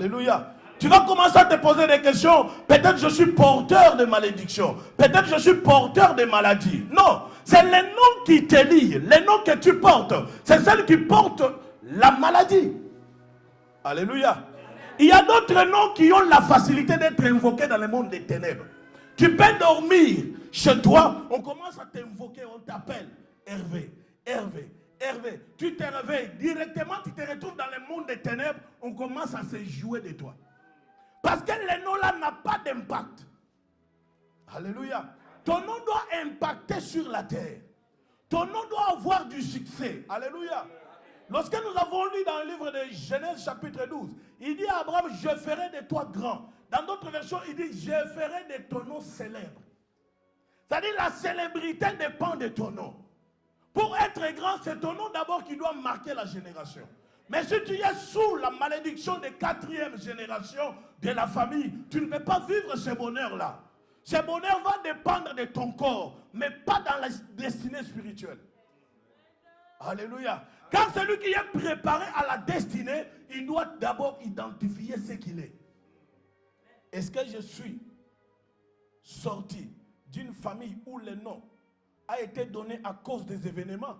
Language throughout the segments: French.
Alléluia. Tu vas commencer à te poser des questions. Peut-être je suis porteur de malédiction. Peut-être je suis porteur de maladie. Non, c'est les noms qui te lient. Les noms que tu portes. C'est celles qui portent la maladie. Alléluia. Il y a d'autres noms qui ont la facilité d'être invoqués dans le monde des ténèbres. Tu peux dormir chez toi. On commence à t'invoquer. On t'appelle Hervé. Hervé. Hervé. Tu te réveilles. Directement, tu te retrouves dans le monde des ténèbres. On commence à se jouer de toi. Parce que les noms-là n'ont pas d'impact. Alléluia. Ton nom doit impacter sur la terre. Ton nom doit avoir du succès. Alléluia. Lorsque nous avons lu dans le livre de Genèse chapitre 12, il dit à Abraham, je ferai de toi grand. Dans d'autres versions, il dit, je ferai de ton nom célèbre. C'est-à-dire la célébrité dépend de ton nom. Pour être grand, c'est ton nom d'abord qui doit marquer la génération. Mais si tu es sous la malédiction de 4e génération de la famille, tu ne peux pas vivre ce bonheur-là. Ce bonheur va dépendre de ton corps, mais pas dans la destinée spirituelle. Alléluia. Car celui qui est préparé à la destinée, il doit d'abord identifier ce qu'il est. Est-ce que je suis sorti d'une famille où le nom a été donné à cause des événements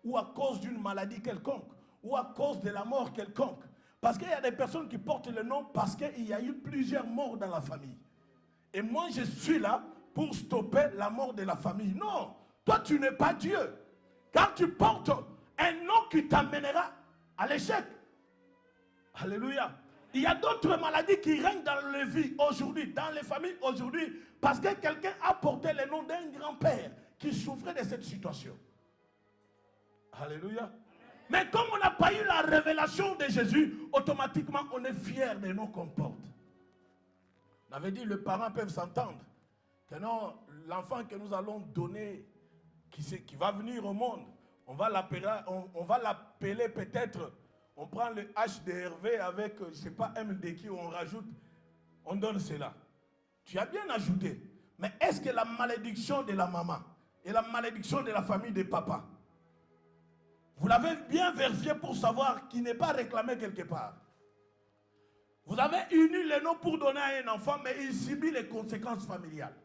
ou à cause d'une maladie quelconque ou à cause de la mort quelconque? Parce qu'il y a des personnes qui portent le nom parce qu'il y a eu plusieurs morts dans la famille. Et moi, je suis là pour stopper la mort de la famille. Non, toi, tu n'es pas Dieu. Car tu portes un nom qui t'amènera à l'échec. Alléluia. Il y a d'autres maladies qui règnent dans les vies aujourd'hui, dans les familles aujourd'hui, parce que quelqu'un a porté le nom d'un grand-père qui souffrait de cette situation. Alléluia. Mais comme on n'a pas eu la révélation de Jésus, automatiquement on est fier des noms qu'on porte. On avait dit, les parents peuvent s'entendre que non, l'enfant que nous allons donner, qui va venir au monde, on va l'appeler peut-être, on prend le H de Hervé avec, je ne sais pas, MD qui on rajoute, on donne cela. Tu as bien ajouté, mais est-ce que la malédiction de la maman et la malédiction de la famille de papa, vous l'avez bien vérifié pour savoir qu'il n'est pas réclamé quelque part? Vous avez uni les noms pour donner à un enfant, mais il subit les conséquences familiales.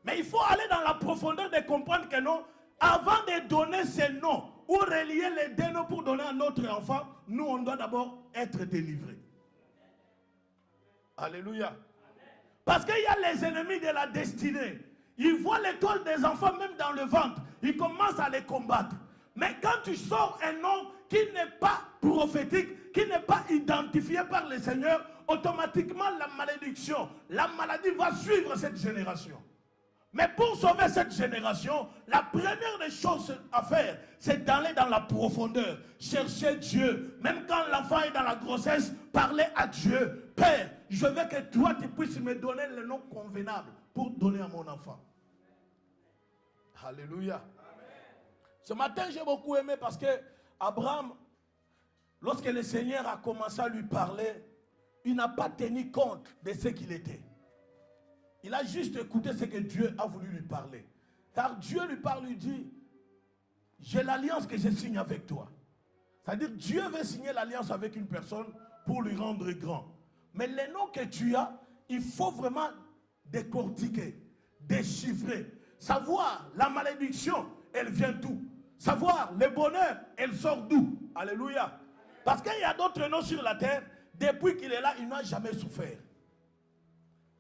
Mais il faut aller dans la profondeur de comprendre que non, avant de donner ces noms ou relier les deux noms pour donner à notre enfant, nous on doit d'abord être délivrés. Alléluia. Parce qu'il y a les ennemis de la destinée. Ils voient l'étoile des enfants même dans le ventre. Ils commencent à les combattre. Mais quand tu sors un nom qui n'est pas prophétique, qui n'est pas identifié par le Seigneur, automatiquement la malédiction, la maladie va suivre cette génération. Mais pour sauver cette génération, la première des choses à faire, c'est d'aller dans la profondeur, chercher Dieu. Même quand l'enfant est dans la grossesse, parler à Dieu. Père, je veux que toi, tu puisses me donner le nom convenable pour donner à mon enfant. Alléluia. Ce matin, j'ai beaucoup aimé parce que Abraham, lorsque le Seigneur a commencé à lui parler, il n'a pas tenu compte de ce qu'il était. Il a juste écouté ce que Dieu a voulu lui parler. Car Dieu lui parle, lui dit, j'ai l'alliance que je signe avec toi. C'est-à-dire Dieu veut signer l'alliance avec une personne pour lui rendre grand. Mais les noms que tu as, il faut vraiment décortiquer, déchiffrer, savoir la malédiction, elle vient d'où? Savoir le bonheur, elle sort d'où? Alléluia. Parce qu'il y a d'autres noms sur la terre, depuis qu'il est là, il n'a jamais souffert.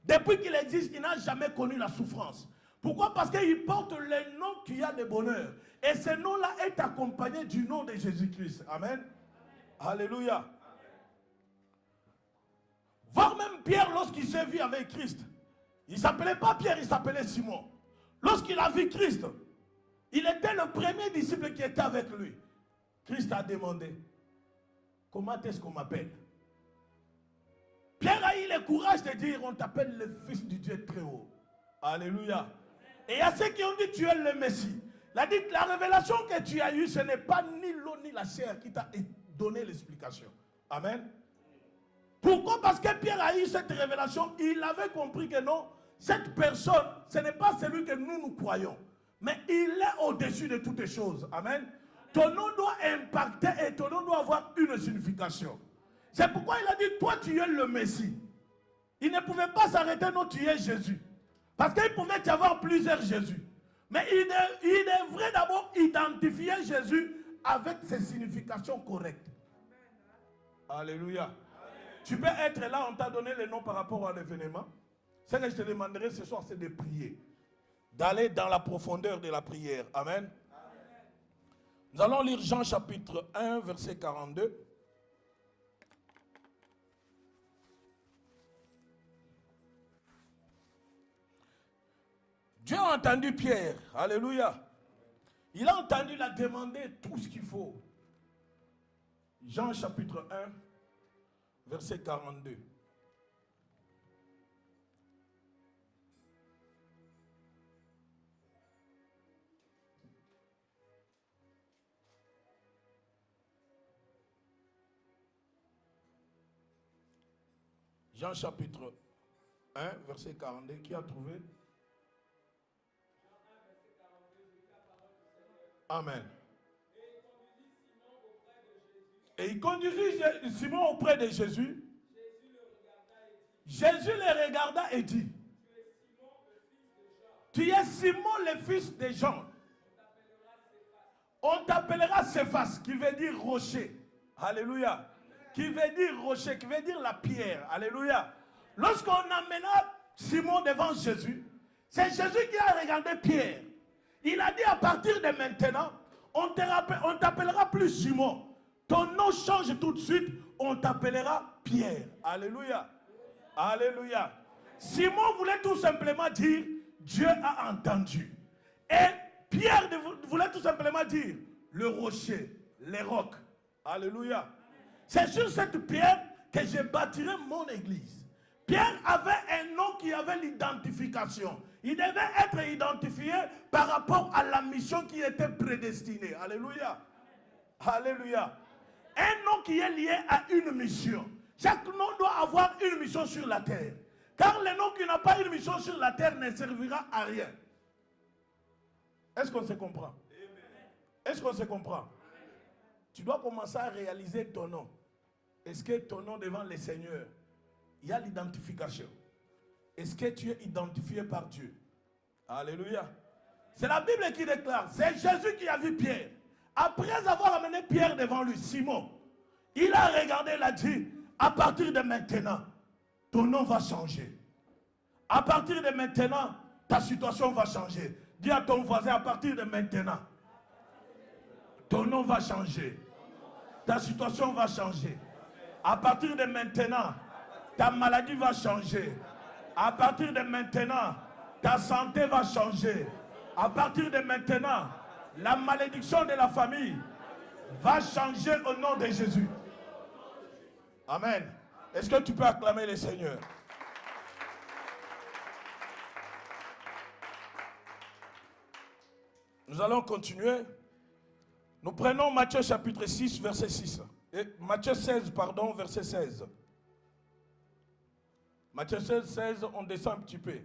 Depuis qu'il existe, il n'a jamais connu la souffrance. Pourquoi? Parce qu'il porte le nom qui a de bonheur. Et ce nom-là est accompagné du nom de Jésus-Christ. Amen. Alléluia. Amen. Voir même Pierre lorsqu'il s'est vu avec Christ. Il ne s'appelait pas Pierre, il s'appelait Simon. Lorsqu'il a vu Christ, il était le premier disciple qui était avec lui. Christ a demandé, comment est-ce qu'on m'appelle? Pierre a eu le courage de dire, on t'appelle le Fils du Dieu très haut. Alléluia. Et il y a ceux qui ont dit, tu es le Messie. Il a dit, la révélation que tu as eue, ce n'est pas ni l'eau ni la chair qui t'a donné l'explication. Amen. Pourquoi? Parce que Pierre a eu cette révélation, il avait compris que non, cette personne, ce n'est pas celui que nous croyons. Mais il est au-dessus de toutes choses. Amen. Ton nom doit impacter et ton nom doit avoir une signification. C'est pourquoi il a dit, toi tu es le Messie. Il ne pouvait pas s'arrêter, non, tu es Jésus. Parce qu'il pouvait y avoir plusieurs Jésus. Mais il devrait d'abord identifier Jésus avec ses significations correctes. Alléluia. Amen. Tu peux être là, on t'a donné le nom par rapport à l'événement. Ce que je te demanderai ce soir, c'est de prier. D'aller dans la profondeur de la prière. Amen. Amen. Nous allons lire Jean chapitre 1, verset 42. Dieu a entendu Pierre. Alléluia. Il a entendu la demander tout ce qu'il faut. Jean chapitre 1, verset 42. Jean chapitre 1, verset 42. Qui a trouvé? Amen. Et il conduisit Simon auprès de Jésus. Jésus le regarda et dit, tu es Simon le fils de Jean. On t'appellera Céphas, qui veut dire rocher. Alléluia. Qui veut dire rocher, qui veut dire la pierre. Alléluia. Lorsqu'on amena Simon devant Jésus, c'est Jésus qui a regardé Pierre. Il a dit, à partir de maintenant, on t'appellera plus Simon. Ton nom change tout de suite, on t'appellera Pierre. Alléluia. Alléluia. Simon voulait tout simplement dire, Dieu a entendu. Et Pierre voulait tout simplement dire, le rocher, les rocs. Alléluia. C'est sur cette pierre que je bâtirai mon église. Pierre avait un nom qui avait l'identification. Il devait être identifié par rapport à la mission qui était prédestinée. Alléluia. Alléluia. Un nom qui est lié à une mission. Chaque nom doit avoir une mission sur la terre. Car le nom qui n'a pas une mission sur la terre ne servira à rien. Est-ce qu'on se comprend? Est-ce qu'on se comprend? Tu dois commencer à réaliser ton nom. Est-ce que ton nom devant le Seigneur, il y a l'identification? Est-ce que tu es identifié par Dieu? Alléluia. C'est la Bible qui déclare. C'est Jésus qui a vu Pierre. Après avoir amené Pierre devant lui, Simon, il a regardé, il a dit, à partir de maintenant, ton nom va changer. À partir de maintenant, ta situation va changer. Dis à ton voisin, à partir de maintenant, ton nom va changer. Ta situation va changer. À partir de maintenant, ta maladie va changer. À partir de maintenant, ta santé va changer. À partir de maintenant, la malédiction de la famille va changer au nom de Jésus. Amen. Est-ce que tu peux acclamer le Seigneur? Nous allons continuer. Nous prenons Matthieu chapitre 6, verset 6. Matthieu 16, pardon, verset 16. Matthieu 16, 16, on descend un petit peu.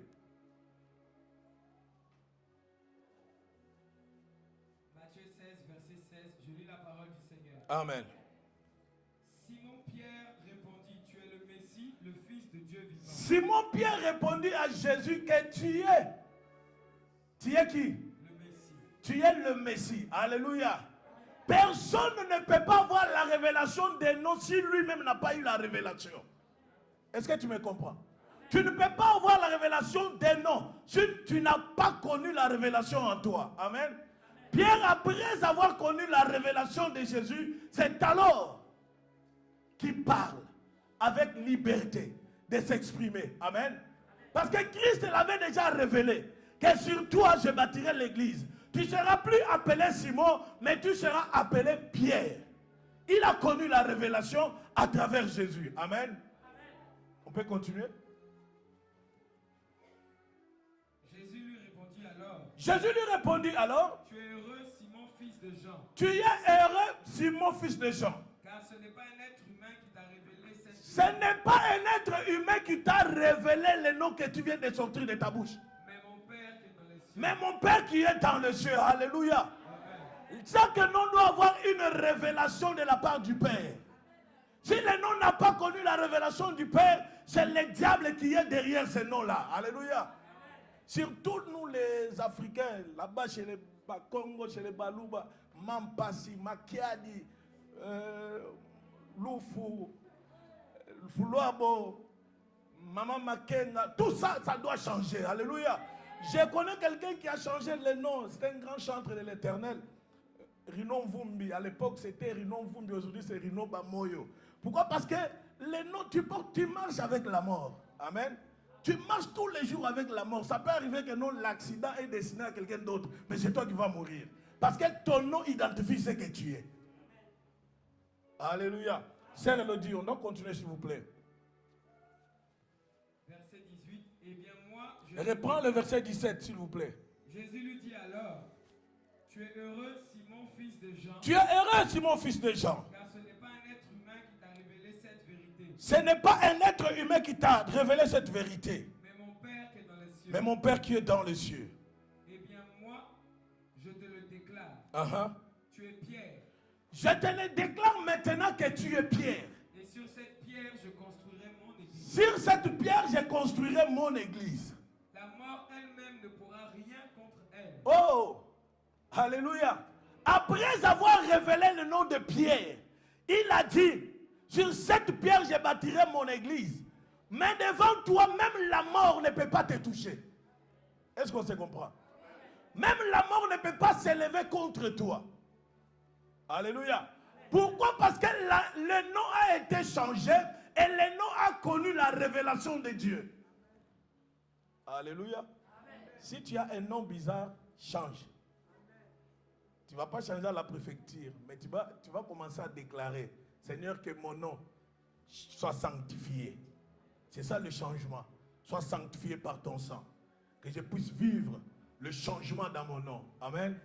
Matthieu 16, verset 16, je lis la parole du Seigneur. Amen. Simon Pierre répondit, tu es le Messie, le Fils de Dieu vivant. Simon Pierre répondit à Jésus que tu es. Tu es qui? Le Messie. Tu es le Messie. Alléluia. Personne ne peut pas avoir la révélation des noms si lui-même n'a pas eu la révélation. Est-ce que tu me comprends? Tu ne peux pas avoir la révélation des noms si tu n'as pas connu la révélation en toi. Amen. Pierre, après avoir connu la révélation de Jésus, c'est alors qu'il parle avec liberté de s'exprimer. Amen. Parce que Christ l'avait déjà révélé que sur toi je bâtirai l'église. Tu ne seras plus appelé Simon, mais tu seras appelé Pierre. Il a connu la révélation à travers Jésus. Amen. On peut continuer? Jésus lui répondit alors. Tu es heureux, Simon, fils de Jean. Tu es heureux, Simon, fils de Jean. Car ce n'est pas un être humain qui t'a révélé cette chose. Ce n'est pas un être humain qui t'a révélé le nom que tu viens de sortir de ta bouche. Mais mon Père qui est dans les cieux. Mais mon Père qui est dans les cieux. Alléluia. Amen. Chaque nom doit avoir une révélation de la part du Père. Si le nom n'a pas connu la révélation du Père, c'est le diable qui est derrière ce nom-là. Alléluia. Surtout nous les Africains, là-bas chez les Congo, chez les Balouba, Mampasi, Makiadi, Lufu, Fuluabo, Maman Makenga, tout ça, ça doit changer. Alléluia. Je connais quelqu'un qui a changé le nom. C'est un grand chantre de l'Éternel. Rino Vumbi. À l'époque, c'était Rino Vumbi. Aujourd'hui, c'est Rino Bamoyo. Pourquoi? Parce que le nom tu portes, tu marches avec la mort. Amen. Tu marches tous les jours avec la mort. Ça peut arriver que non, l'accident est destiné à quelqu'un d'autre. Mais c'est toi qui vas mourir. Parce que ton nom identifie ce que tu es. Alléluia. Sœur Elodie, on doit continuer s'il vous plaît. Verset 18. Eh bien moi, Reprends le verset 17 s'il vous plaît. Jésus lui dit alors, tu es heureux Simon fils de Jean. Tu es heureux Simon fils de Jean. Car ce n'est pas un être humain qui t'a révélé cette vérité. Ce n'est pas un être humain qui t'a révélé cette vérité. Mais mon Père qui est dans les cieux. Mais mon Père qui est dans les cieux. Eh bien moi, je te le déclare. Tu es Pierre. Je te le déclare maintenant que tu es Pierre. Et sur cette pierre, je construirai mon église. Sur cette pierre, je construirai mon église. La mort elle-même ne pourra rien contre elle. Oh! Alléluia! Après avoir révélé le nom de Pierre, il a dit, sur cette pierre, je bâtirai mon église. Mais devant toi, même la mort ne peut pas te toucher. Est-ce qu'on se comprend? Même la mort ne peut pas s'élever contre toi. Alléluia. Pourquoi? Parce que le nom a été changé et le nom a connu la révélation de Dieu. Alléluia. Amen. Si tu as un nom bizarre, change. Tu ne vas pas changer à la préfecture, mais tu vas commencer à déclarer, Seigneur, que mon nom soit sanctifié. C'est ça le changement. Sois sanctifié par ton sang. Que je puisse vivre le changement dans mon nom. Amen.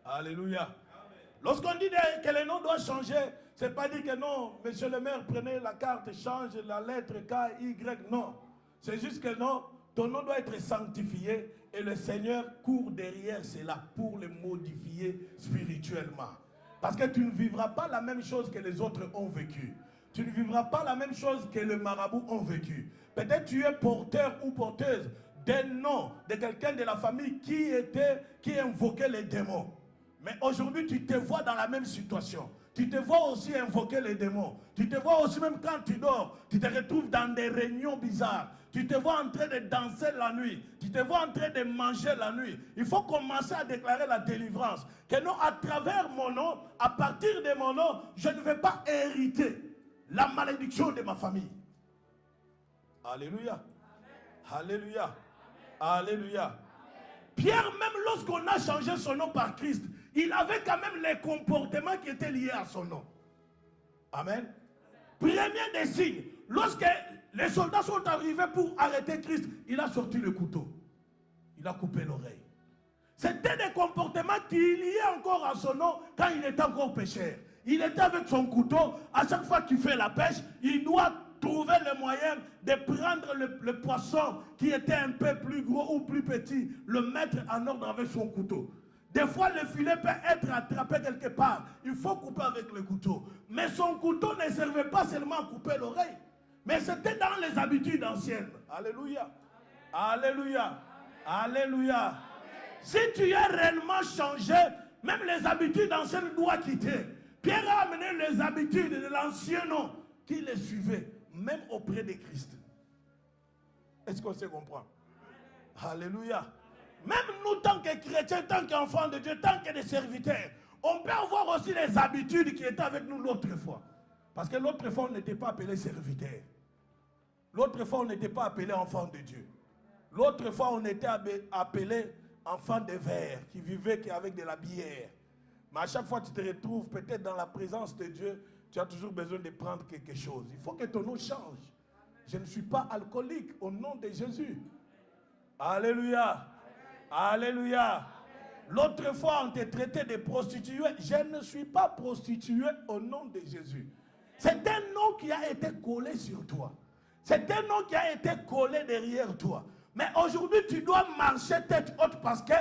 Alléluia. Lorsqu'on dit que le nom doit changer, ce n'est pas dire que non, monsieur le maire, prenez la carte, change la lettre K, Y, non. C'est juste que non, ton nom doit être sanctifié et le Seigneur court derrière cela pour le modifier spirituellement. Parce que tu ne vivras pas la même chose que les autres ont vécu. Tu ne vivras pas la même chose que les marabouts ont vécu. Peut-être tu es porteur ou porteuse d'un nom de quelqu'un de la famille qui invoquait les démons. Mais aujourd'hui, tu te vois dans la même situation. Tu te vois aussi invoquer les démons. Tu te vois aussi, même quand tu dors, tu te retrouves dans des réunions bizarres. Tu te vois en train de danser la nuit. Tu te vois en train de manger la nuit. Il faut commencer à déclarer la délivrance. Que non, à travers mon nom, à partir de mon nom, je ne vais pas hériter la malédiction de ma famille. Alléluia. Amen. Alléluia. Amen. Alléluia. Pierre, même lorsqu'on a changé son nom par Christ, il avait quand même les comportements qui étaient liés à son nom. Amen. Premier des signes, lorsque les soldats sont arrivés pour arrêter Christ, il a sorti le couteau. Il a coupé l'oreille. C'était des comportements qui liaient encore à son nom quand il était encore pécheur. Il était avec son couteau, à chaque fois qu'il fait la pêche, il doit trouver le moyen de prendre le poisson qui était un peu plus gros ou plus petit, le mettre en ordre avec son couteau. Des fois, le filet peut être attrapé quelque part. Il faut couper avec le couteau. Mais son couteau ne servait pas seulement à couper l'oreille, mais c'était dans les habitudes anciennes. Alléluia. Amen. Alléluia. Amen. Alléluia. Amen. Si tu es réellement changé, même les habitudes anciennes doivent quitter. Pierre a amené les habitudes de l'ancien nom qui les suivaient, même auprès de Christ. Est-ce qu'on se comprend? Alléluia. Même nous, tant que chrétiens, tant qu'enfants de Dieu, tant que des serviteurs, on peut avoir aussi les habitudes qui étaient avec nous l'autre fois. Parce que l'autre fois, on n'était pas appelé serviteur. L'autre fois, on n'était pas appelé enfant de Dieu. L'autre fois, on était appelé enfant de verre, qui vivait avec de la bière. Mais à chaque fois que tu te retrouves peut-être dans la présence de Dieu, tu as toujours besoin de prendre quelque chose. Il faut que ton nom change. Je ne suis pas alcoolique au nom de Jésus. Alléluia. Alléluia. L'autre fois, on te traitait de prostituée. Je ne suis pas prostituée au nom de Jésus. C'est un nom qui a été collé sur toi. C'est un nom qui a été collé derrière toi. Mais aujourd'hui, tu dois marcher tête haute parce que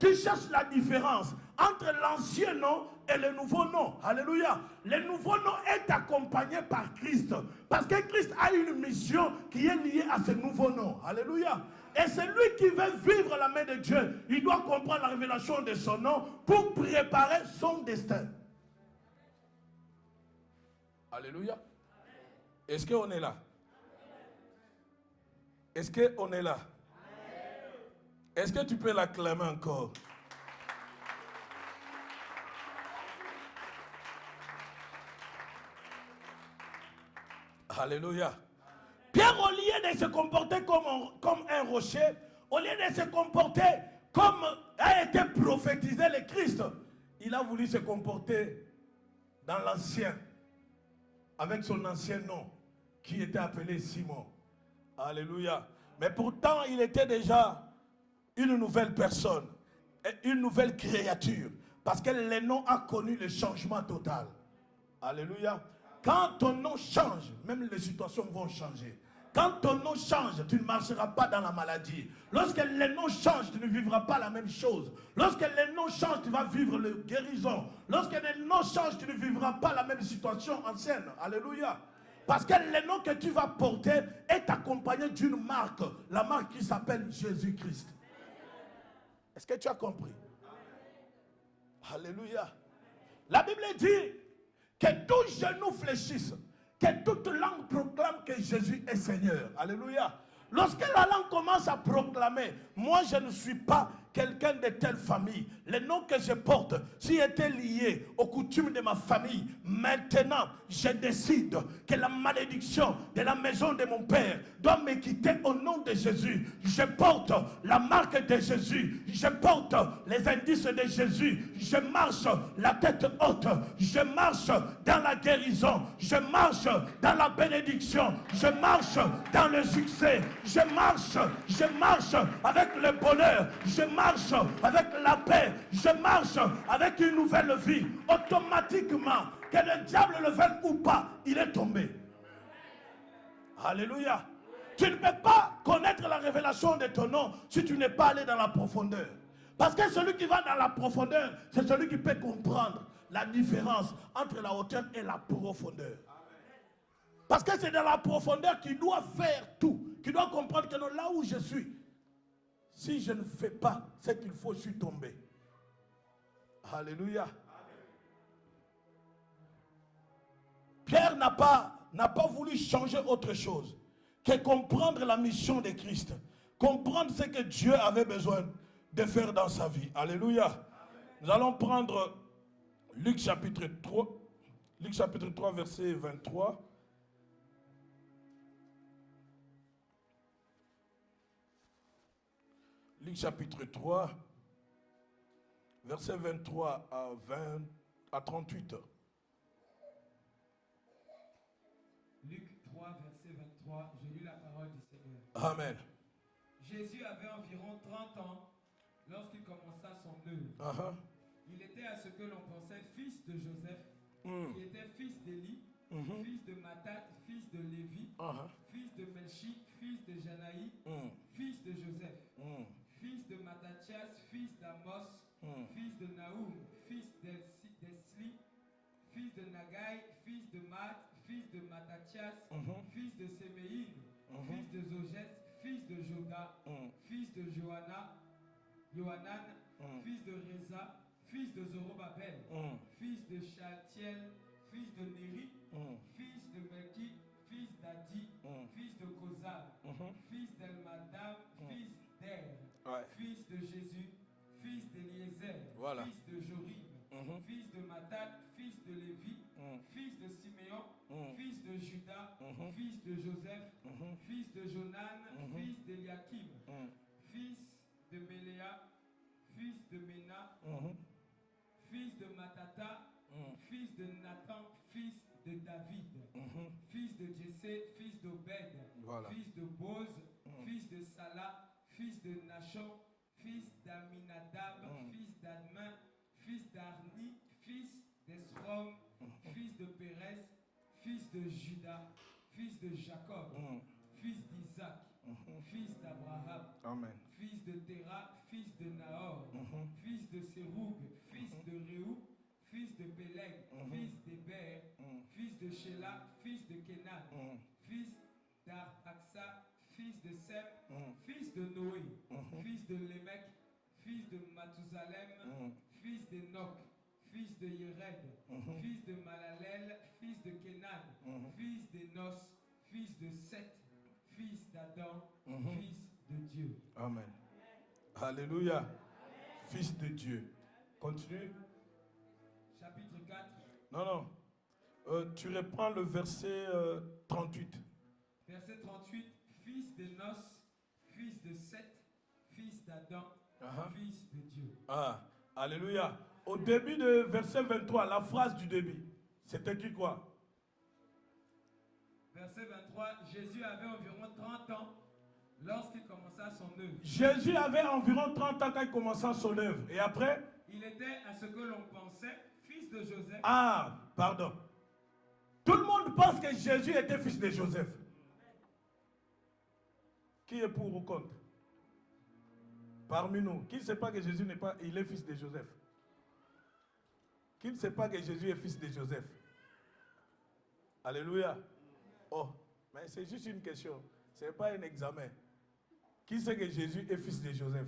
tu cherches la différence entre l'ancien nom et le nouveau nom. Alléluia. Le nouveau nom est accompagné par Christ. Parce que Christ a une mission qui est liée à ce nouveau nom. Alléluia. Et celui qui veut vivre la main de Dieu, il doit comprendre la révélation de son nom pour préparer son destin. Alléluia. Est-ce qu'on est là? Est-ce qu'on est là? Est-ce que tu peux l'acclamer encore? Alléluia. Pierre, au lieu de se comporter comme un rocher, au lieu de se comporter comme a été prophétisé le Christ, il a voulu se comporter dans l'ancien, avec son ancien nom, qui était appelé Simon. Alléluia. Mais pourtant, il était déjà une nouvelle personne, une nouvelle créature, parce que le nom a connu le changement total. Alléluia. Quand ton nom change, même les situations vont changer. Quand ton nom change, tu ne marcheras pas dans la maladie. Lorsque le nom change, tu ne vivras pas la même chose. Lorsque le nom change, tu vas vivre la guérison. Lorsque le nom change, tu ne vivras pas la même situation ancienne. Alléluia. Parce que le nom que tu vas porter est accompagné d'une marque. La marque qui s'appelle Jésus-Christ. Est-ce que tu as compris? Alléluia. La Bible dit que tout genou fléchisse, que toute langue proclame que Jésus est Seigneur. Alléluia. Lorsque la langue commence à proclamer, moi je ne suis pas quelqu'un de telle famille. Le nom que je porte, s'il était lié aux coutumes de ma famille, maintenant je décide que la malédiction de la maison de mon père doit me quitter au nom de Jésus. Je porte la marque de Jésus. Je porte les indices de Jésus. Je marche la tête haute. Je marche dans la guérison. Je marche dans la bénédiction. Je marche dans le succès. Je marche avec le bonheur. Je marche avec la paix. Je marche avec une nouvelle vie. Automatiquement, que le diable le veuille ou pas, il est tombé. Alléluia. Tu ne peux pas connaître la révélation de ton nom si tu n'es pas allé dans la profondeur. Parce que celui qui va dans la profondeur, c'est celui qui peut comprendre la différence entre la hauteur et la profondeur. Parce que c'est dans la profondeur qu'il doit faire tout. Qu'il doit comprendre que non, là où je suis, si je ne fais pas ce qu'il faut, je suis tombé. Alléluia. Pierre n'a pas voulu changer autre chose que comprendre la mission de Christ. Comprendre ce que Dieu avait besoin de faire dans sa vie. Alléluia. Amen. Nous allons prendre Luc chapitre 3. Luc chapitre 3, verset 23. Luc chapitre 3, verset 23 à 38. Luc 3, verset 23, je lis la parole du Seigneur. Amen. Jésus avait environ 30 ans lorsqu'il commença son œuvre. Il était à ce que l'on pensait fils de Joseph, qui était fils d'Élie, fils de Mathat, fils de Lévi, fils de Melchi, fils de Janaï, fils de Joseph, fils de Matthias, fils d'Amos, fils de Naoum, fils d'Esli, fils de Nagai, fils de Mat, fils de Matthias, fils de Séméine, fils de Zogès, fils de Joda, fils de Johanan, fils de Reza, fils de Zorobabel, fils de Shaltiel, fils de Néri, fils de Melki, fils d'Adi, fils de Kozal, fils d'Elmadam, fils d'Er, fils de Jésus, fils d'Eliezer, fils de Jorim, fils de Mathat, fils de Lévi, fils de Siméon, fils de Judas, fils de Joseph, fils de Jonan, fils d'Eliakim, fils de Méléa, fils de Ména, fils de Matata, fils de Nathan, fils de David, fils de Jessé, fils d'Obed, fils de Boz, fils de Salah, fils de Nachon, fils d'Aminadab, fils d'Admin, fils d'Arni, fils d'Esrom, fils de Pérez, fils de Judas, fils de Jacob, fils d'Isaac, fils d'Abraham, fils de Terah, fils de Nahor, fils de Séroug, fils de Réou, fils de Péleg, fils d'Héber, fils de Shéla, fils de Kénan, fils d'Arpaxa, fils de Sem, fils de Noé, fils de Lémec, fils de Mathusalem, fils d'Enoch, fils de Yéred, fils de Malalel, fils de Kénan, fils d'Enos, fils de Seth, fils d'Adam, fils de Dieu. Amen. Alléluia. Fils de Dieu. Continue. Chapitre 4. Non. Tu reprends le verset 38. Verset 38. Fils d'Enos, fils de Seth, fils d'Adam, fils de Dieu. Alléluia. Au début de verset 23, la phrase du début, c'était qui quoi? Verset 23, Jésus avait environ 30 ans lorsqu'il commença son œuvre. Jésus avait environ 30 ans quand il commença son œuvre. Et après? Il était à ce que l'on pensait fils de Joseph. Pardon. Tout le monde pense que Jésus était fils de Joseph. Qui est pour ou contre? Parmi nous, qui ne sait pas que Jésus n'est pas, il est fils de Joseph? Qui ne sait pas que Jésus est fils de Joseph? Alléluia. Oh, mais c'est juste une question. Ce n'est pas un examen. Qui sait que Jésus est fils de Joseph?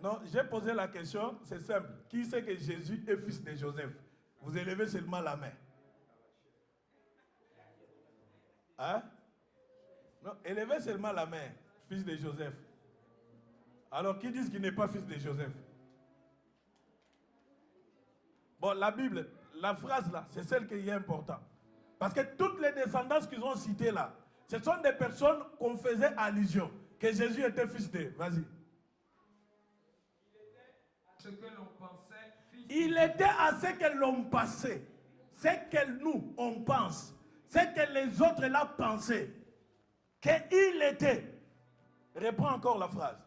Non, j'ai posé la question, c'est simple. Qui sait que Jésus est fils de Joseph? Vous élevez seulement la main. Hein? Non, élevez seulement la main, fils de Joseph. Alors, qui dit qu'il n'est pas fils de Joseph? Bon, la Bible, la phrase là, c'est celle qui est importante. Parce que toutes les descendances qu'ils ont citées là, ce sont des personnes qu'on faisait allusion, que Jésus était fils de. Vas-y. Ce que l'on pensait fils de. Il était à ce que l'on pensait, ce que nous, on pense, ce que les autres là pensaient, qu'il était. Reprends encore la phrase.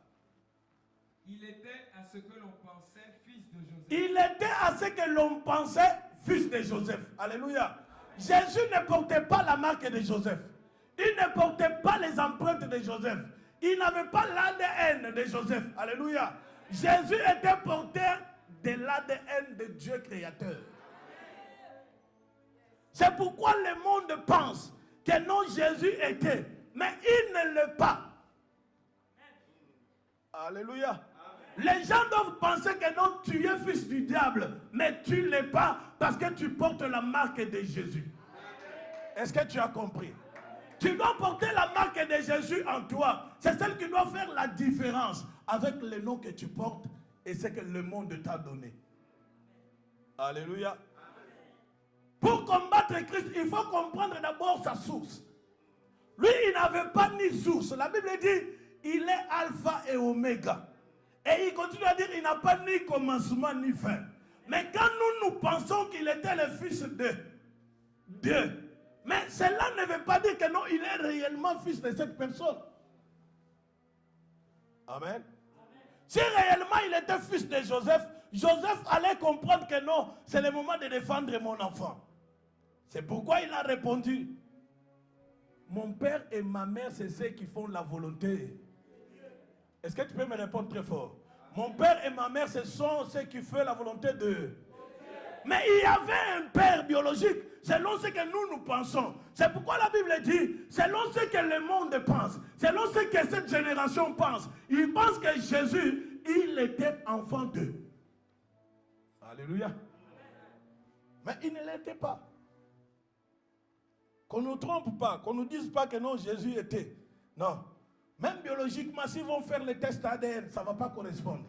Il était à ce que l'on pensait fils de Joseph. Il était à ce que l'on pensait fils de Joseph. Alléluia. Jésus ne portait pas la marque de Joseph. Il ne portait pas les empreintes de Joseph. Il n'avait pas l'ADN de Joseph. Alléluia. Jésus était porteur de l'ADN de Dieu créateur. C'est pourquoi le monde pense que non, Jésus était. Mais il ne l'est pas. Alléluia. Les gens doivent penser que non, tu es fils du diable, mais tu ne l'es pas parce que tu portes la marque de Jésus. Est-ce que tu as compris? Tu dois porter la marque de Jésus en toi. C'est celle qui doit faire la différence avec le nom que tu portes et ce que le monde t'a donné. Alléluia. Pour combattre Christ, il faut comprendre d'abord sa source. Lui, il n'avait pas ni source. La Bible dit, il est alpha et oméga. Et il continue à dire, il n'a pas ni commencement ni fin. Mais quand nous pensons qu'il était le fils de Dieu, mais cela ne veut pas dire que non, il est réellement fils de cette personne. Amen. Si réellement il était fils de Joseph, Joseph allait comprendre que non, c'est le moment de défendre mon enfant. C'est pourquoi il a répondu, mon père et ma mère, c'est ceux qui font la volonté. Est-ce que tu peux me répondre très fort? Mon père et ma mère, ce sont ceux qui font la volonté de... Mais il y avait un père biologique, selon ce que nous pensons. C'est pourquoi la Bible dit, selon ce que le monde pense, selon ce que cette génération pense, ils pensent que Jésus, il était enfant d'eux. Alléluia. Mais il ne l'était pas. Qu'on ne nous trompe pas, qu'on ne nous dise pas que non, Jésus était. Non. Même biologiquement, s'ils vont faire les tests ADN, ça ne va pas correspondre.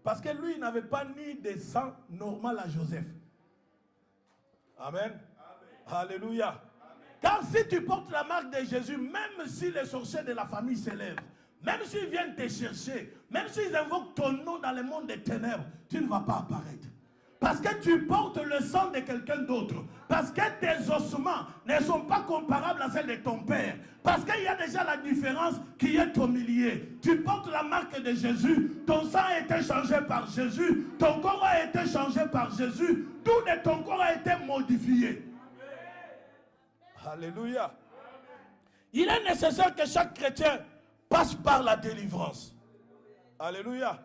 Parce que lui, il n'avait pas ni de sang normal à Joseph. Amen. Amen. Alléluia. Amen. Car si tu portes la marque de Jésus, même si les sorciers de la famille s'élèvent, même s'ils viennent te chercher, même s'ils invoquent ton nom dans le monde des ténèbres, tu ne vas pas apparaître. Parce que tu portes le sang de quelqu'un d'autre. Parce que tes ossements ne sont pas comparables à celles de ton père. Parce qu'il y a déjà la différence qui est au milieu. Tu portes la marque de Jésus. Ton sang a été changé par Jésus. Ton corps a été changé par Jésus. Tout de ton corps a été modifié. Alléluia. Il est nécessaire que chaque chrétien passe par la délivrance. Alléluia.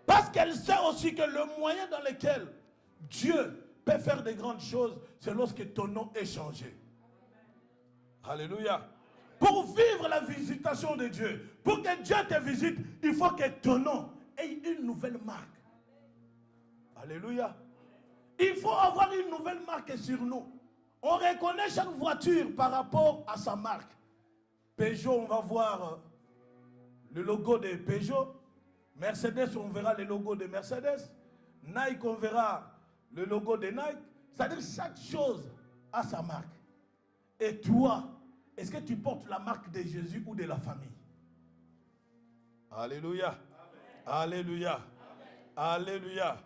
Parce qu'elle sait aussi que le moyen dans lequel Dieu peut faire de grandes choses, c'est lorsque ton nom est changé. Alléluia. Pour vivre la visitation de Dieu, pour que Dieu te visite, il faut que ton nom ait une nouvelle marque. Alléluia. Il faut avoir une nouvelle marque sur nous. On reconnaît chaque voiture par rapport à sa marque. Peugeot, on va voir le logo de Peugeot. Mercedes, on verra le logo de Mercedes. Nike, on verra le logo de Nike. C'est-à-dire chaque chose a sa marque. Et toi, est-ce que tu portes la marque de Jésus ou de la famille? Alléluia. Amen. Alléluia. Amen. Alléluia. Amen.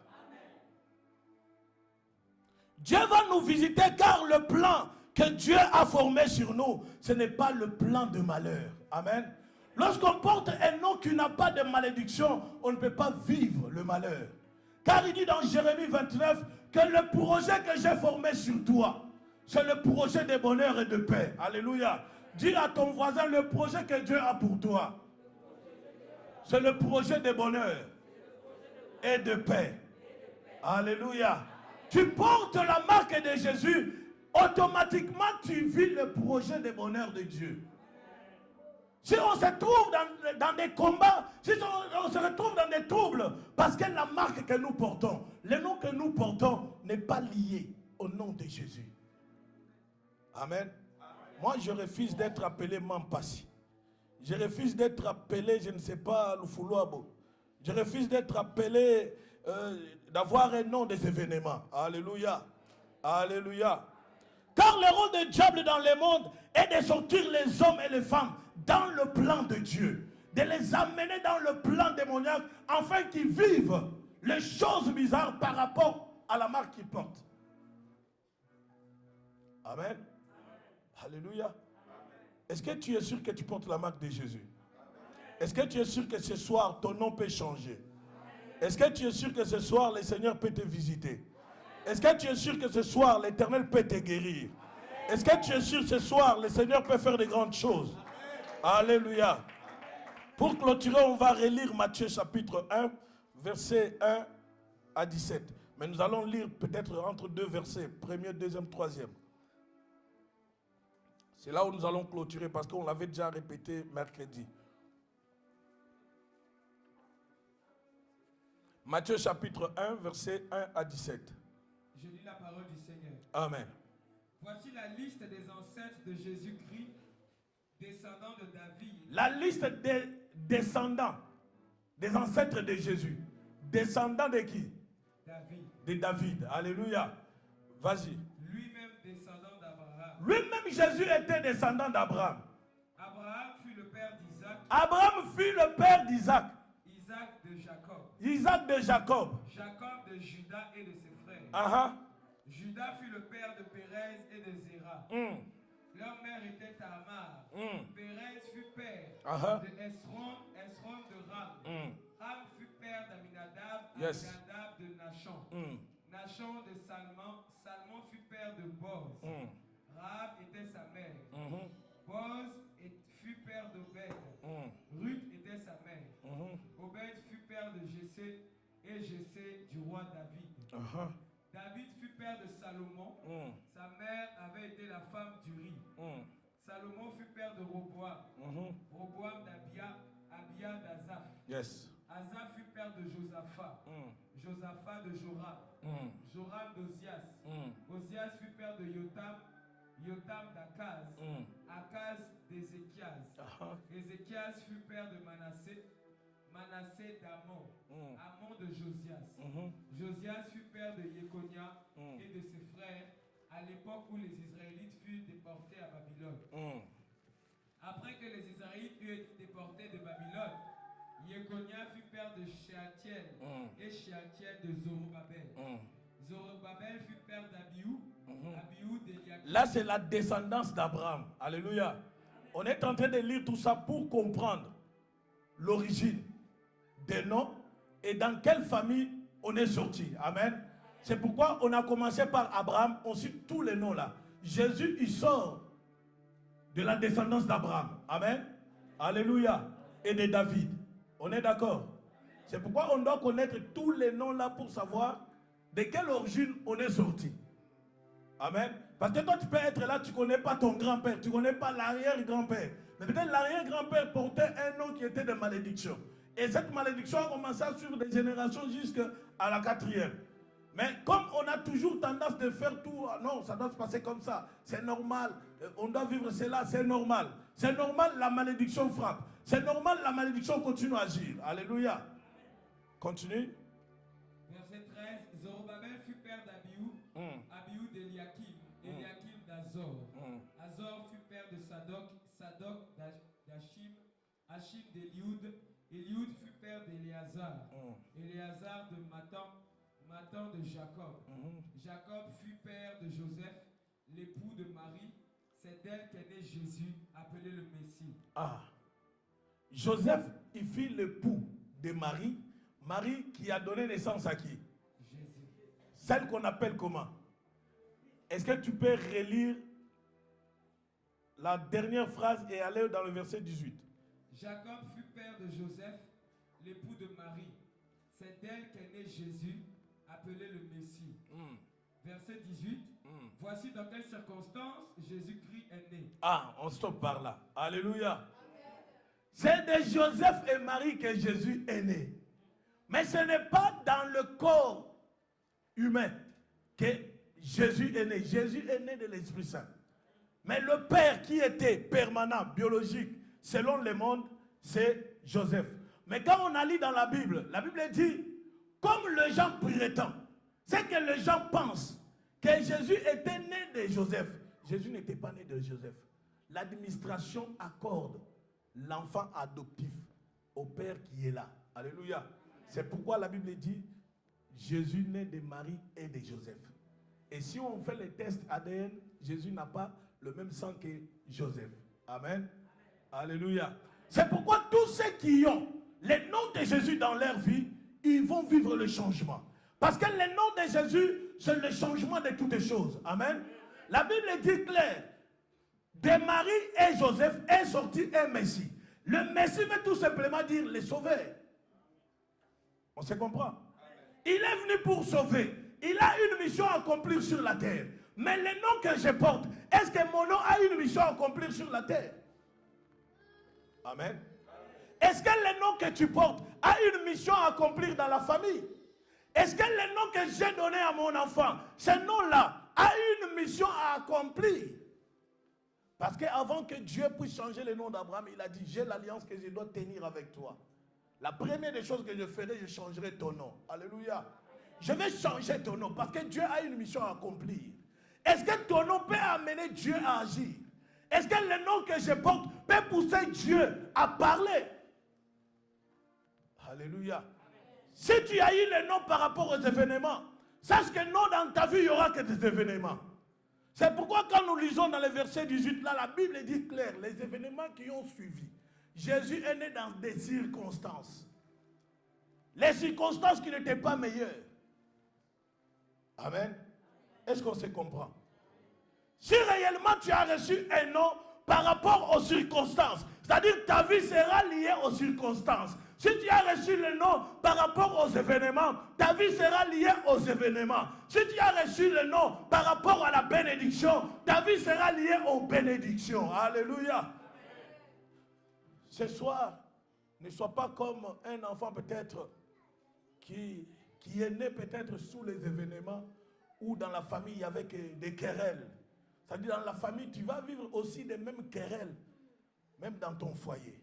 Dieu va nous visiter car le plan que Dieu a formé sur nous, ce n'est pas le plan de malheur. Amen. Lorsqu'on porte un nom qui n'a pas de malédiction, on ne peut pas vivre le malheur. Car il dit dans Jérémie 29 que le projet que j'ai formé sur toi, c'est le projet de bonheur et de paix. Alléluia. Dis à ton voisin le projet que Dieu a pour toi. C'est le projet de bonheur et de paix. Alléluia. Tu portes la marque de Jésus, automatiquement tu vis le projet de bonheur de Dieu. Si on se trouve dans des combats, si on se retrouve dans des troubles, parce que la marque que nous portons, le nom que nous portons n'est pas lié au nom de Jésus. Amen. Moi, je refuse d'être appelé Mampassi. Je refuse d'être appelé, je ne sais pas, Lufuluabo. Je refuse d'être appelé, d'avoir un nom des événements. Alléluia. Alléluia. Car le rôle du diable dans le monde est de sortir les hommes et les femmes dans le plan de Dieu. De les amener dans le plan démoniaque afin qu'ils vivent les choses bizarres par rapport à la marque qu'ils portent. Amen. Alléluia. Est-ce que tu es sûr que tu portes la marque de Jésus? Est-ce que tu es sûr que ce soir ton nom peut changer? Est-ce que tu es sûr que ce soir le Seigneur peut te visiter? Est-ce que tu es sûr que ce soir l'Éternel peut te guérir? Est-ce que tu es sûr que ce soir le Seigneur peut faire de grandes choses? Alléluia. Pour clôturer, on va relire Matthieu chapitre 1, versets 1 à 17. Mais nous allons lire peut-être entre deux versets, premier, deuxième, troisième. C'est là où nous allons clôturer parce qu'on l'avait déjà répété mercredi. Matthieu chapitre 1, versets 1 à 17. Je lis la parole du Seigneur. Amen. Voici la liste des ancêtres de Jésus-Christ, descendants de David. La liste des descendants, des ancêtres de Jésus. Descendants de qui? David. De David. Alléluia. Vas-y. Lui-même descendant d'Abraham. Lui-même Jésus était descendant d'Abraham. Abraham fut le père d'Isaac. Abraham fut le père d'Isaac. Isaac de Jacob. Isaac de Jacob. Jacob de Judas et de ses frères. Judas fut le père de Pérez et de Zéra. Leur mère était Tamar. Pérez fut père de Esron de Ram. Ram fut père d'Aminadab, Aminadab de Nachon. Nachon de Salmon. Salmon fut père de Boz. Rahab était sa mère. Boz fut père d'Obed. Ruth était sa mère. Obed fut père de Jessé et Jessé du roi David. David fut père de Salomon. Sa mère avait été la femme d'Uri. Salomon fut père de Roboam. Roboam d'Abia, Abia d'Azaph. Azaph fut père de Josaphat. Josaphat de Joram. Joram d'Ozias. Ozias fut père de Yotam. Yotam d'Akaz. Akaz d'Ézéchias. Ézéchias fut père de Manassé. Manassé d'Amon. Amon de Josias. Josias fut père de Yekonia et de ses frères à l'époque où les Israélites furent déportés à Babylone. Après que les Israélites eurent été déportés de Babylone, Yekonia fut père de Shealtiel et Shealtiel de Zorobabel. Zorobabel fut père d'Abiou. Abiou d'Eliakim. Là, c'est la descendance d'Abraham. Alléluia. On est en train de lire tout ça pour comprendre l'origine des noms et dans quelle famille on est sorti. Amen. C'est pourquoi on a commencé par Abraham, on cite tous les noms là. Jésus, il sort de la descendance d'Abraham. Amen. Alléluia. et de David. On est d'accord? C'est pourquoi on doit connaître tous les noms là pour savoir de quelle origine on est sorti. Amen. Parce que toi tu peux être là, tu ne connais pas ton grand-père, tu ne connais pas l'arrière-grand-père. Mais peut-être l'arrière-grand-père portait un nom qui était de malédiction. Et cette malédiction a commencé à suivre des générations jusqu'à la 4e. Mais comme on a toujours tendance de faire tout, non, ça doit se passer comme ça, c'est normal, on doit vivre cela, c'est normal. C'est normal, la malédiction frappe. C'est normal, la malédiction continue à agir. Alléluia. Continue. Verset 13. Zorobabel fut père d'Abiou, Abiou d'Eliakim, Eliakim d'Azor. Azor fut père de Sadok, Sadok d'Achim, Achim d'Eliud, Eliud fut père d'Éléazar, Éléazar de Matan, Matan de Jacob. Jacob fut père de Joseph, l'époux de Marie. C'est d'elle qu'est né Jésus, appelé le Messie. Ah. Joseph, il fit l'époux de Marie. Marie qui a donné naissance à qui? Jésus. Celle qu'on appelle comment? Est-ce que tu peux relire la dernière phrase et aller dans le verset 18? Jacob fut père de Joseph, l'époux de Marie. C'est d'elle qu'est né Jésus, appelé le Messie. Verset 18. Voici dans quelles circonstances Jésus-Christ est né. Ah, on stoppe par là. Alléluia. C'est de Joseph et Marie que Jésus est né. Mais ce n'est pas dans le corps humain que Jésus est né. Jésus est né de l'Esprit Saint. Mais le Père qui était permanent, biologique, selon le monde, c'est Joseph. Mais quand on a lu dans la Bible dit, comme les gens prétendent, c'est que les gens pensent que Jésus était né de Joseph. Jésus n'était pas né de Joseph. L'administration accorde l'enfant adoptif au Père qui est là. Alléluia. C'est pourquoi la Bible dit, Jésus naît de Marie et de Joseph. Et si on fait les tests ADN, Jésus n'a pas le même sang que Joseph. Amen. Alléluia. C'est pourquoi tous ceux qui ont le nom de Jésus dans leur vie, ils vont vivre le changement. Parce que le nom de Jésus, c'est le changement de toutes choses. Amen. La Bible dit clair, de Marie et Joseph est sorti un Messie. Le Messie veut tout simplement dire le sauveur. On se comprend? Il est venu pour sauver. Il a une mission à accomplir sur la terre. Mais le nom que je porte, est-ce que mon nom a une mission à accomplir sur la terre? Amen. Est-ce que le nom que tu portes a une mission à accomplir dans la famille? Est-ce que le nom que j'ai donné à mon enfant, ce nom-là, a une mission à accomplir? Parce qu'avant que Dieu puisse changer le nom d'Abraham, il a dit, j'ai l'alliance que je dois tenir avec toi. La première des choses que je ferai, je changerai ton nom. Alléluia. Je vais changer ton nom parce que Dieu a une mission à accomplir. Est-ce que ton nom peut amener Dieu à agir? Est-ce que le nom que je porte peut pousser Dieu à parler? Alléluia. Si tu as eu le nom par rapport aux événements, sache que non, dans ta vie, il n'y aura que des événements. C'est pourquoi quand nous lisons dans le verset 18, là, la Bible dit clair, les événements qui ont suivi. Jésus est né dans des circonstances. Les circonstances qui n'étaient pas meilleures. Amen. Est-ce qu'on se comprend? Si réellement tu as reçu un nom par rapport aux circonstances, c'est-à-dire que ta vie sera liée aux circonstances. Si tu as reçu le nom par rapport aux événements, ta vie sera liée aux événements. Si tu as reçu le nom par rapport à la bénédiction, ta vie sera liée aux bénédictions. Alléluia. Ce soir, ne sois pas comme un enfant peut-être qui est né peut-être sous les événements ou dans la famille il y avait des querelles. C'est-à-dire dans la famille, tu vas vivre aussi des mêmes querelles, même dans ton foyer.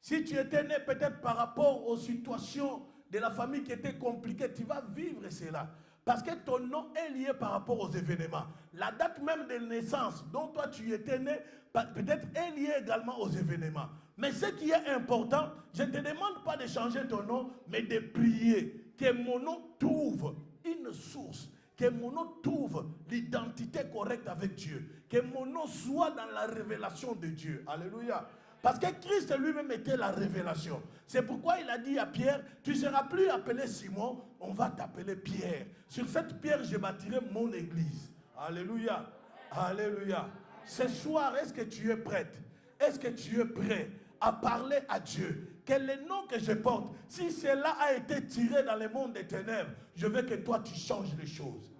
Si tu étais né peut-être par rapport aux situations de la famille qui étaient compliquées, tu vas vivre cela. Parce que ton nom est lié par rapport aux événements. La date même de naissance dont toi tu étais né, peut-être est liée également aux événements. Mais ce qui est important, je ne te demande pas de changer ton nom, mais de prier. Que mon nom trouve une source. Que mon nom trouve l'identité correcte avec Dieu. Que mon nom soit dans la révélation de Dieu. Alléluia. Parce que Christ lui-même était la révélation. C'est pourquoi il a dit à Pierre, tu ne seras plus appelé Simon, on va t'appeler Pierre. Sur cette pierre, je bâtirai mon église. Alléluia. Alléluia. Ce soir, est-ce que tu es prête? Est-ce que tu es prêt à parler à Dieu que les noms que je porte, si cela a été tiré dans le monde des ténèbres, je veux que toi tu changes les choses.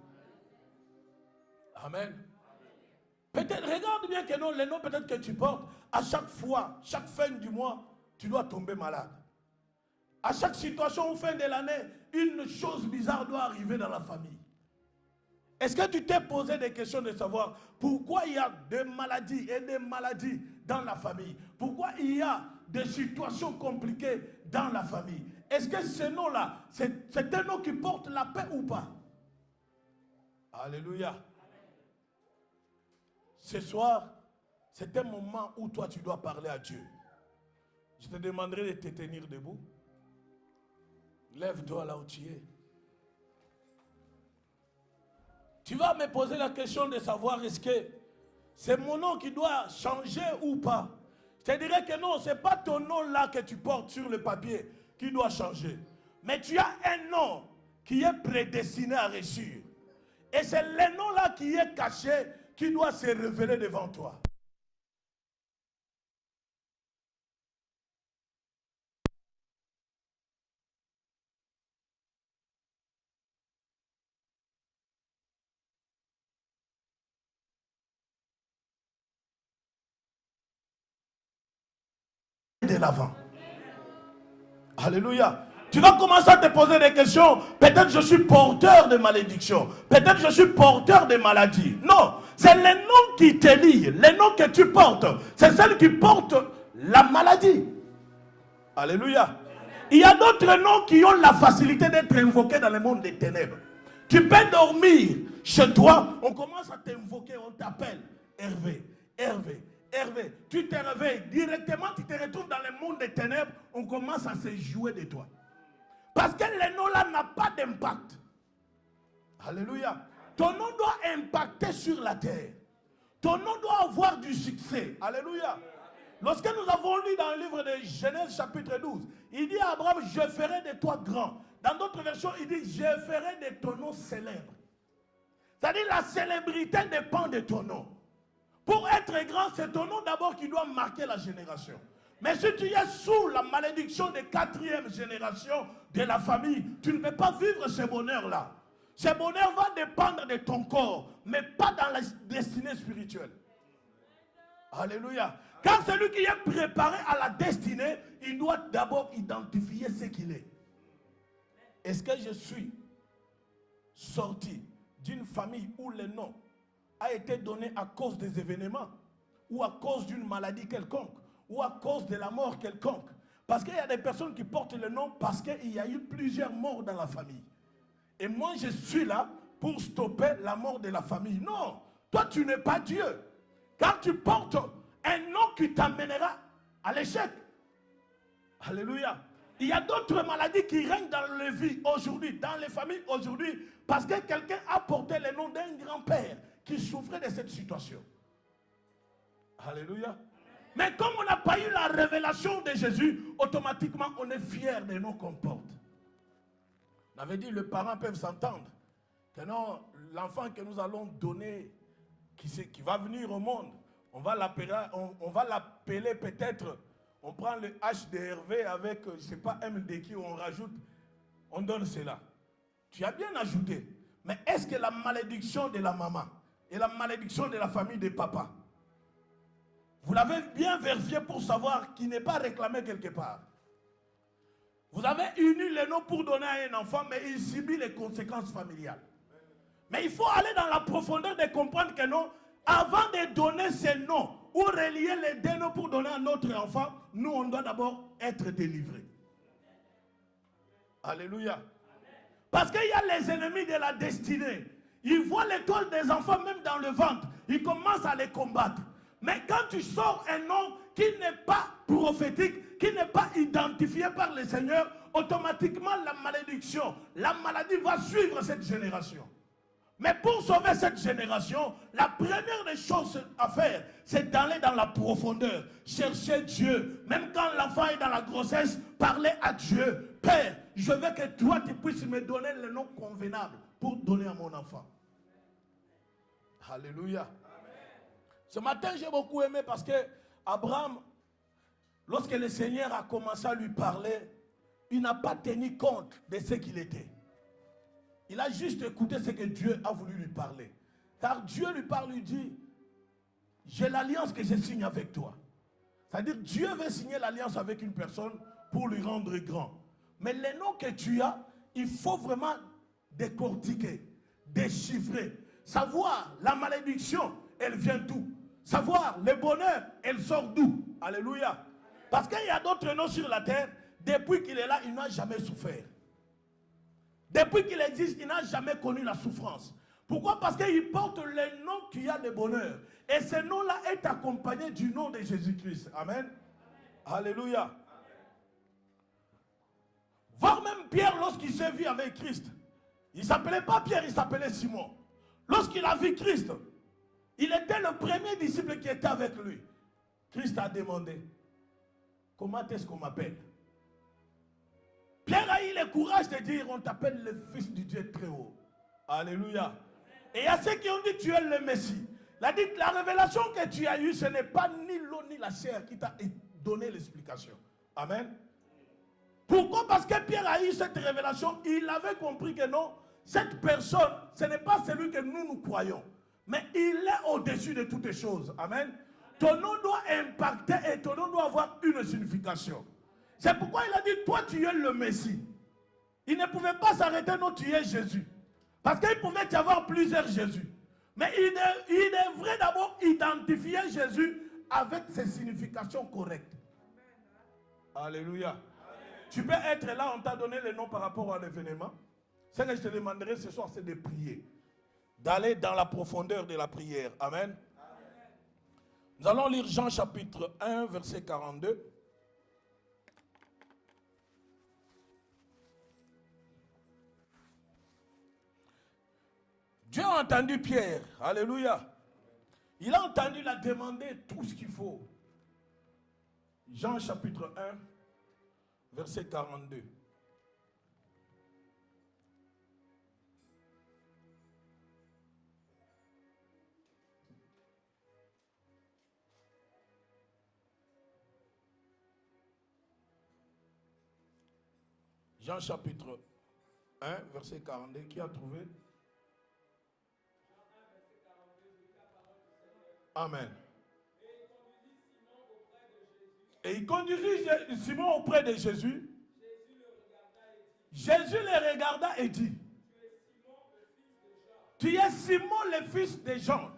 Amen. Peut-être, regarde bien que non, les noms peut-être que tu portes, à chaque fois, chaque fin du mois, tu dois tomber malade. À chaque situation au fin de l'année, une chose bizarre doit arriver dans la famille. Est-ce que tu t'es posé des questions de savoir pourquoi il y a des maladies et des maladies dans la famille? Pourquoi il y a des situations compliquées dans la famille? Est-ce que ce nom-là, c'est un nom qui porte la paix ou pas? Alléluia. Ce soir, c'est un moment où toi tu dois parler à Dieu. Je te demanderai de te tenir debout. Lève-toi là où tu es. Tu vas me poser la question de savoir est-ce que c'est mon nom qui doit changer ou pas. Je te dirais que non, ce n'est pas ton nom là que tu portes sur le papier qui doit changer. Mais tu as un nom qui est prédestiné à réussir. Et c'est le nom là qui est caché qui doit se révéler devant toi. De l'avant. Alléluia. Tu vas commencer à te poser des questions. Peut-être je suis porteur de malédiction. Peut-être je suis porteur de maladie. Non, c'est les noms qui te lient, les noms que tu portes. C'est celles qui portent la maladie. Alléluia. Il y a d'autres noms qui ont la facilité d'être invoqués dans le monde des ténèbres. Tu peux dormir chez toi, on commence à t'invoquer, on t'appelle Hervé, Hervé. Hervé, tu te réveilles, directement tu te retrouves dans le monde des ténèbres, on commence à se jouer de toi. Parce que le nom là n'a pas d'impact. Alléluia. Ton nom doit impacter sur la terre. Ton nom doit avoir du succès. Alléluia. Lorsque nous avons lu dans le livre de Genèse chapitre 12, il dit à Abraham, je ferai de toi grand. Dans d'autres versions, il dit, je ferai de ton nom célèbre. C'est-à-dire la célébrité dépend de ton nom. Pour être grand, c'est ton nom d'abord qui doit marquer la génération. Mais si tu es sous la malédiction de 4e génération de la famille, tu ne peux pas vivre ce bonheur-là. Ce bonheur va dépendre de ton corps, mais pas dans la destinée spirituelle. Alléluia. Car celui qui est préparé à la destinée, il doit d'abord identifier ce qu'il est. Est-ce que je suis sorti d'une famille où le nom a été donné à cause des événements, ou à cause d'une maladie quelconque, ou à cause de la mort quelconque? Parce qu'il y a des personnes qui portent le nom parce qu'il y a eu plusieurs morts dans la famille. Et moi, je suis là pour stopper la mort de la famille. Non, toi, tu n'es pas Dieu. Car tu portes un nom qui t'amènera à l'échec. Alléluia. Il y a d'autres maladies qui règnent dans les vies aujourd'hui, dans les familles aujourd'hui, parce que quelqu'un a porté le nom d'un grand-père qui souffrait de cette situation. Alléluia. Mais comme on n'a pas eu la révélation de Jésus, automatiquement on est fier des noms qu'on porte. On avait dit, les parents peuvent s'entendre que non, l'enfant que nous allons donner, qui va venir au monde, on va l'appeler peut-être, on prend le H de Hervé avec, je ne sais pas, MD qui on rajoute, on donne cela. Tu as bien ajouté. Mais est-ce que la malédiction de la maman et la malédiction de la famille de papa, vous l'avez bien vérifié pour savoir qu'il n'est pas réclamé quelque part? Vous avez uni les noms pour donner à un enfant, mais il subit les conséquences familiales. Mais il faut aller dans la profondeur de comprendre que non, avant de donner ces noms ou relier les deux noms pour donner à notre enfant, nous on doit d'abord être délivrés. Alléluia. Parce qu'il y a les ennemis de la destinée. Ils voient l'étoile des enfants même dans le ventre. Ils commencent à les combattre. Mais quand tu sors un nom qui n'est pas prophétique, qui n'est pas identifié par le Seigneur, automatiquement la malédiction, la maladie va suivre cette génération. Mais pour sauver cette génération, la première des choses à faire, c'est d'aller dans la profondeur, chercher Dieu. Même quand l'enfant est dans la grossesse, parler à Dieu. Père, je veux que toi, tu puisses me donner le nom convenable pour donner à mon enfant. Alléluia. Ce matin, j'ai beaucoup aimé parce que Abraham lorsque le Seigneur a commencé à lui parler, il n'a pas tenu compte de ce qu'il était. Il a juste écouté ce que Dieu a voulu lui parler. Car Dieu lui parle, lui dit, j'ai l'alliance que je signe avec toi. C'est-à-dire, Dieu veut signer l'alliance avec une personne pour lui rendre grand. Mais les noms que tu as, il faut vraiment décortiquer, déchiffrer, savoir la malédiction, elle vient d'où? Savoir le bonheur, elle sort d'où? Alléluia. Parce qu'il y a d'autres noms sur la terre, depuis qu'il est là, il n'a jamais souffert. Depuis qu'il existe, il n'a jamais connu la souffrance. Pourquoi? Parce qu'il porte le nom qui a le bonheur. Et ce nom-là est accompagné du nom de Jésus-Christ. Amen. Alléluia. Amen. Voir même Pierre lorsqu'il s'est vu avec Christ. Il ne s'appelait pas Pierre, il s'appelait Simon. Lorsqu'il a vu Christ, il était le premier disciple qui était avec lui. Christ a demandé, comment est-ce qu'on m'appelle? Pierre a eu le courage de dire, on t'appelle le fils du Dieu très haut. Alléluia. Et il y a ceux qui ont dit, tu es le Messie. La révélation que tu as eue, ce n'est pas ni l'eau ni la chair qui t'a donné l'explication. Amen. Pourquoi? Parce que Pierre a eu cette révélation, il avait compris que non, cette personne, ce n'est pas celui que nous croyons. Mais il est au-dessus de toutes les choses. Amen. Ton nom doit impacter et ton nom doit avoir une signification. C'est pourquoi il a dit, toi tu es le Messie. Il ne pouvait pas s'arrêter, non, tu es Jésus. Parce qu'il pouvait y avoir plusieurs Jésus. Mais il devrait d'abord identifier Jésus avec ses significations correctes. Alléluia. Amen. Tu peux être là, on t'a donné le nom par rapport à l'événement. Ce que je te demanderai ce soir, c'est de prier. D'aller dans la profondeur de la prière. Amen. Amen. Nous allons lire Jean chapitre 1, verset 42. Dieu a entendu Pierre. Alléluia. Il a entendu la demander tout ce qu'il faut. Jean chapitre 1, verset 42. Jean chapitre 1, verset 42. Qui a trouvé? Amen. Et il conduisit Simon auprès de Jésus. Jésus le regarda et dit, tu es Simon le fils de Jean.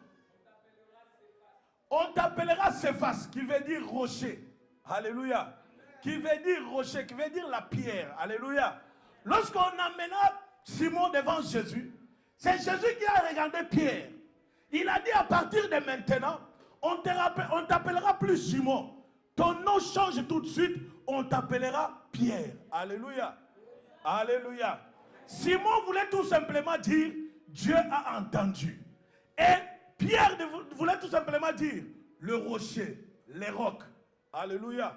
On t'appellera Céphas, qui veut dire rocher. Alléluia. Qui veut dire rocher, qui veut dire la pierre. Alléluia. Lorsqu'on amena Simon devant Jésus, c'est Jésus qui a regardé Pierre. Il a dit, à partir de maintenant, on t'appellera plus Simon. Ton nom change tout de suite, on t'appellera Pierre. Alléluia. Alléluia. Simon voulait tout simplement dire, Dieu a entendu. Et Pierre voulait tout simplement dire, le rocher, les rocs. Alléluia.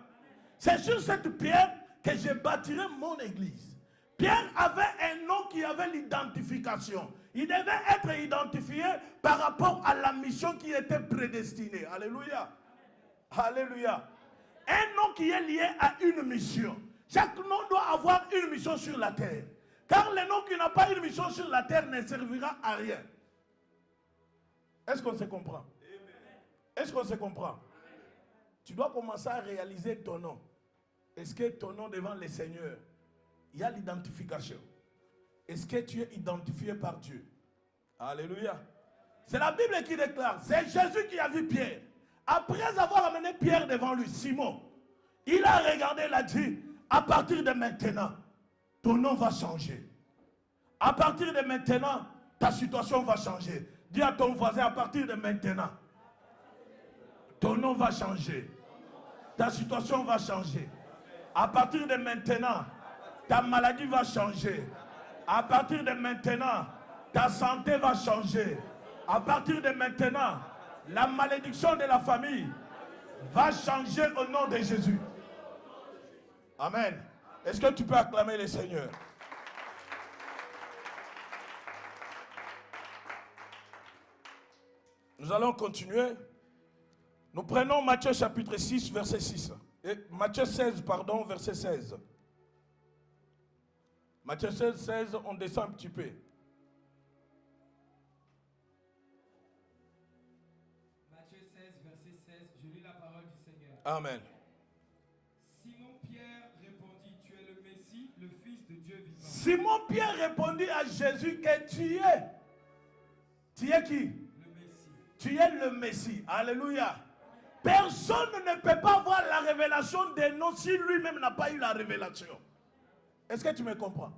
C'est sur cette pierre que je bâtirai mon église. Pierre avait un nom qui avait l'identification. Il devait être identifié par rapport à la mission qui était prédestinée. Alléluia. Alléluia. Un nom qui est lié à une mission. Chaque nom doit avoir une mission sur la terre. Car le nom qui n'a pas une mission sur la terre ne servira à rien. Est-ce qu'on se comprend? Est-ce qu'on se comprend? Tu dois commencer à réaliser ton nom. Est-ce que ton nom devant le Seigneur, il y a l'identification? Est-ce que tu es identifié par Dieu? Alléluia. C'est la Bible qui déclare, c'est Jésus qui a vu Pierre. Après avoir amené Pierre devant lui, Simon, il a regardé, il a dit, à partir de maintenant, ton nom va changer. À partir de maintenant, ta situation va changer. Dis à ton voisin, à partir de maintenant, ton nom va changer. Ta situation va changer. À partir de maintenant, ta maladie va changer. À partir de maintenant, ta santé va changer. À partir de maintenant, la malédiction de la famille va changer au nom de Jésus. Amen. Est-ce que tu peux acclamer le Seigneur? Nous allons continuer. Nous prenons Matthieu chapitre 6, verset 6. Et Matthieu 16, pardon, verset 16. Matthieu 16, 16, on descend un petit peu. Matthieu 16, verset 16, je lis la parole du Seigneur. Amen. Simon-Pierre répondit, tu es le Messie, le Fils de Dieu vivant. Simon-Pierre répondit à Jésus que tu es. Tu es qui? Le Messie. Tu es le Messie. Alléluia. Personne ne peut pas avoir la révélation des noms si lui-même n'a pas eu la révélation. Est-ce que tu me comprends?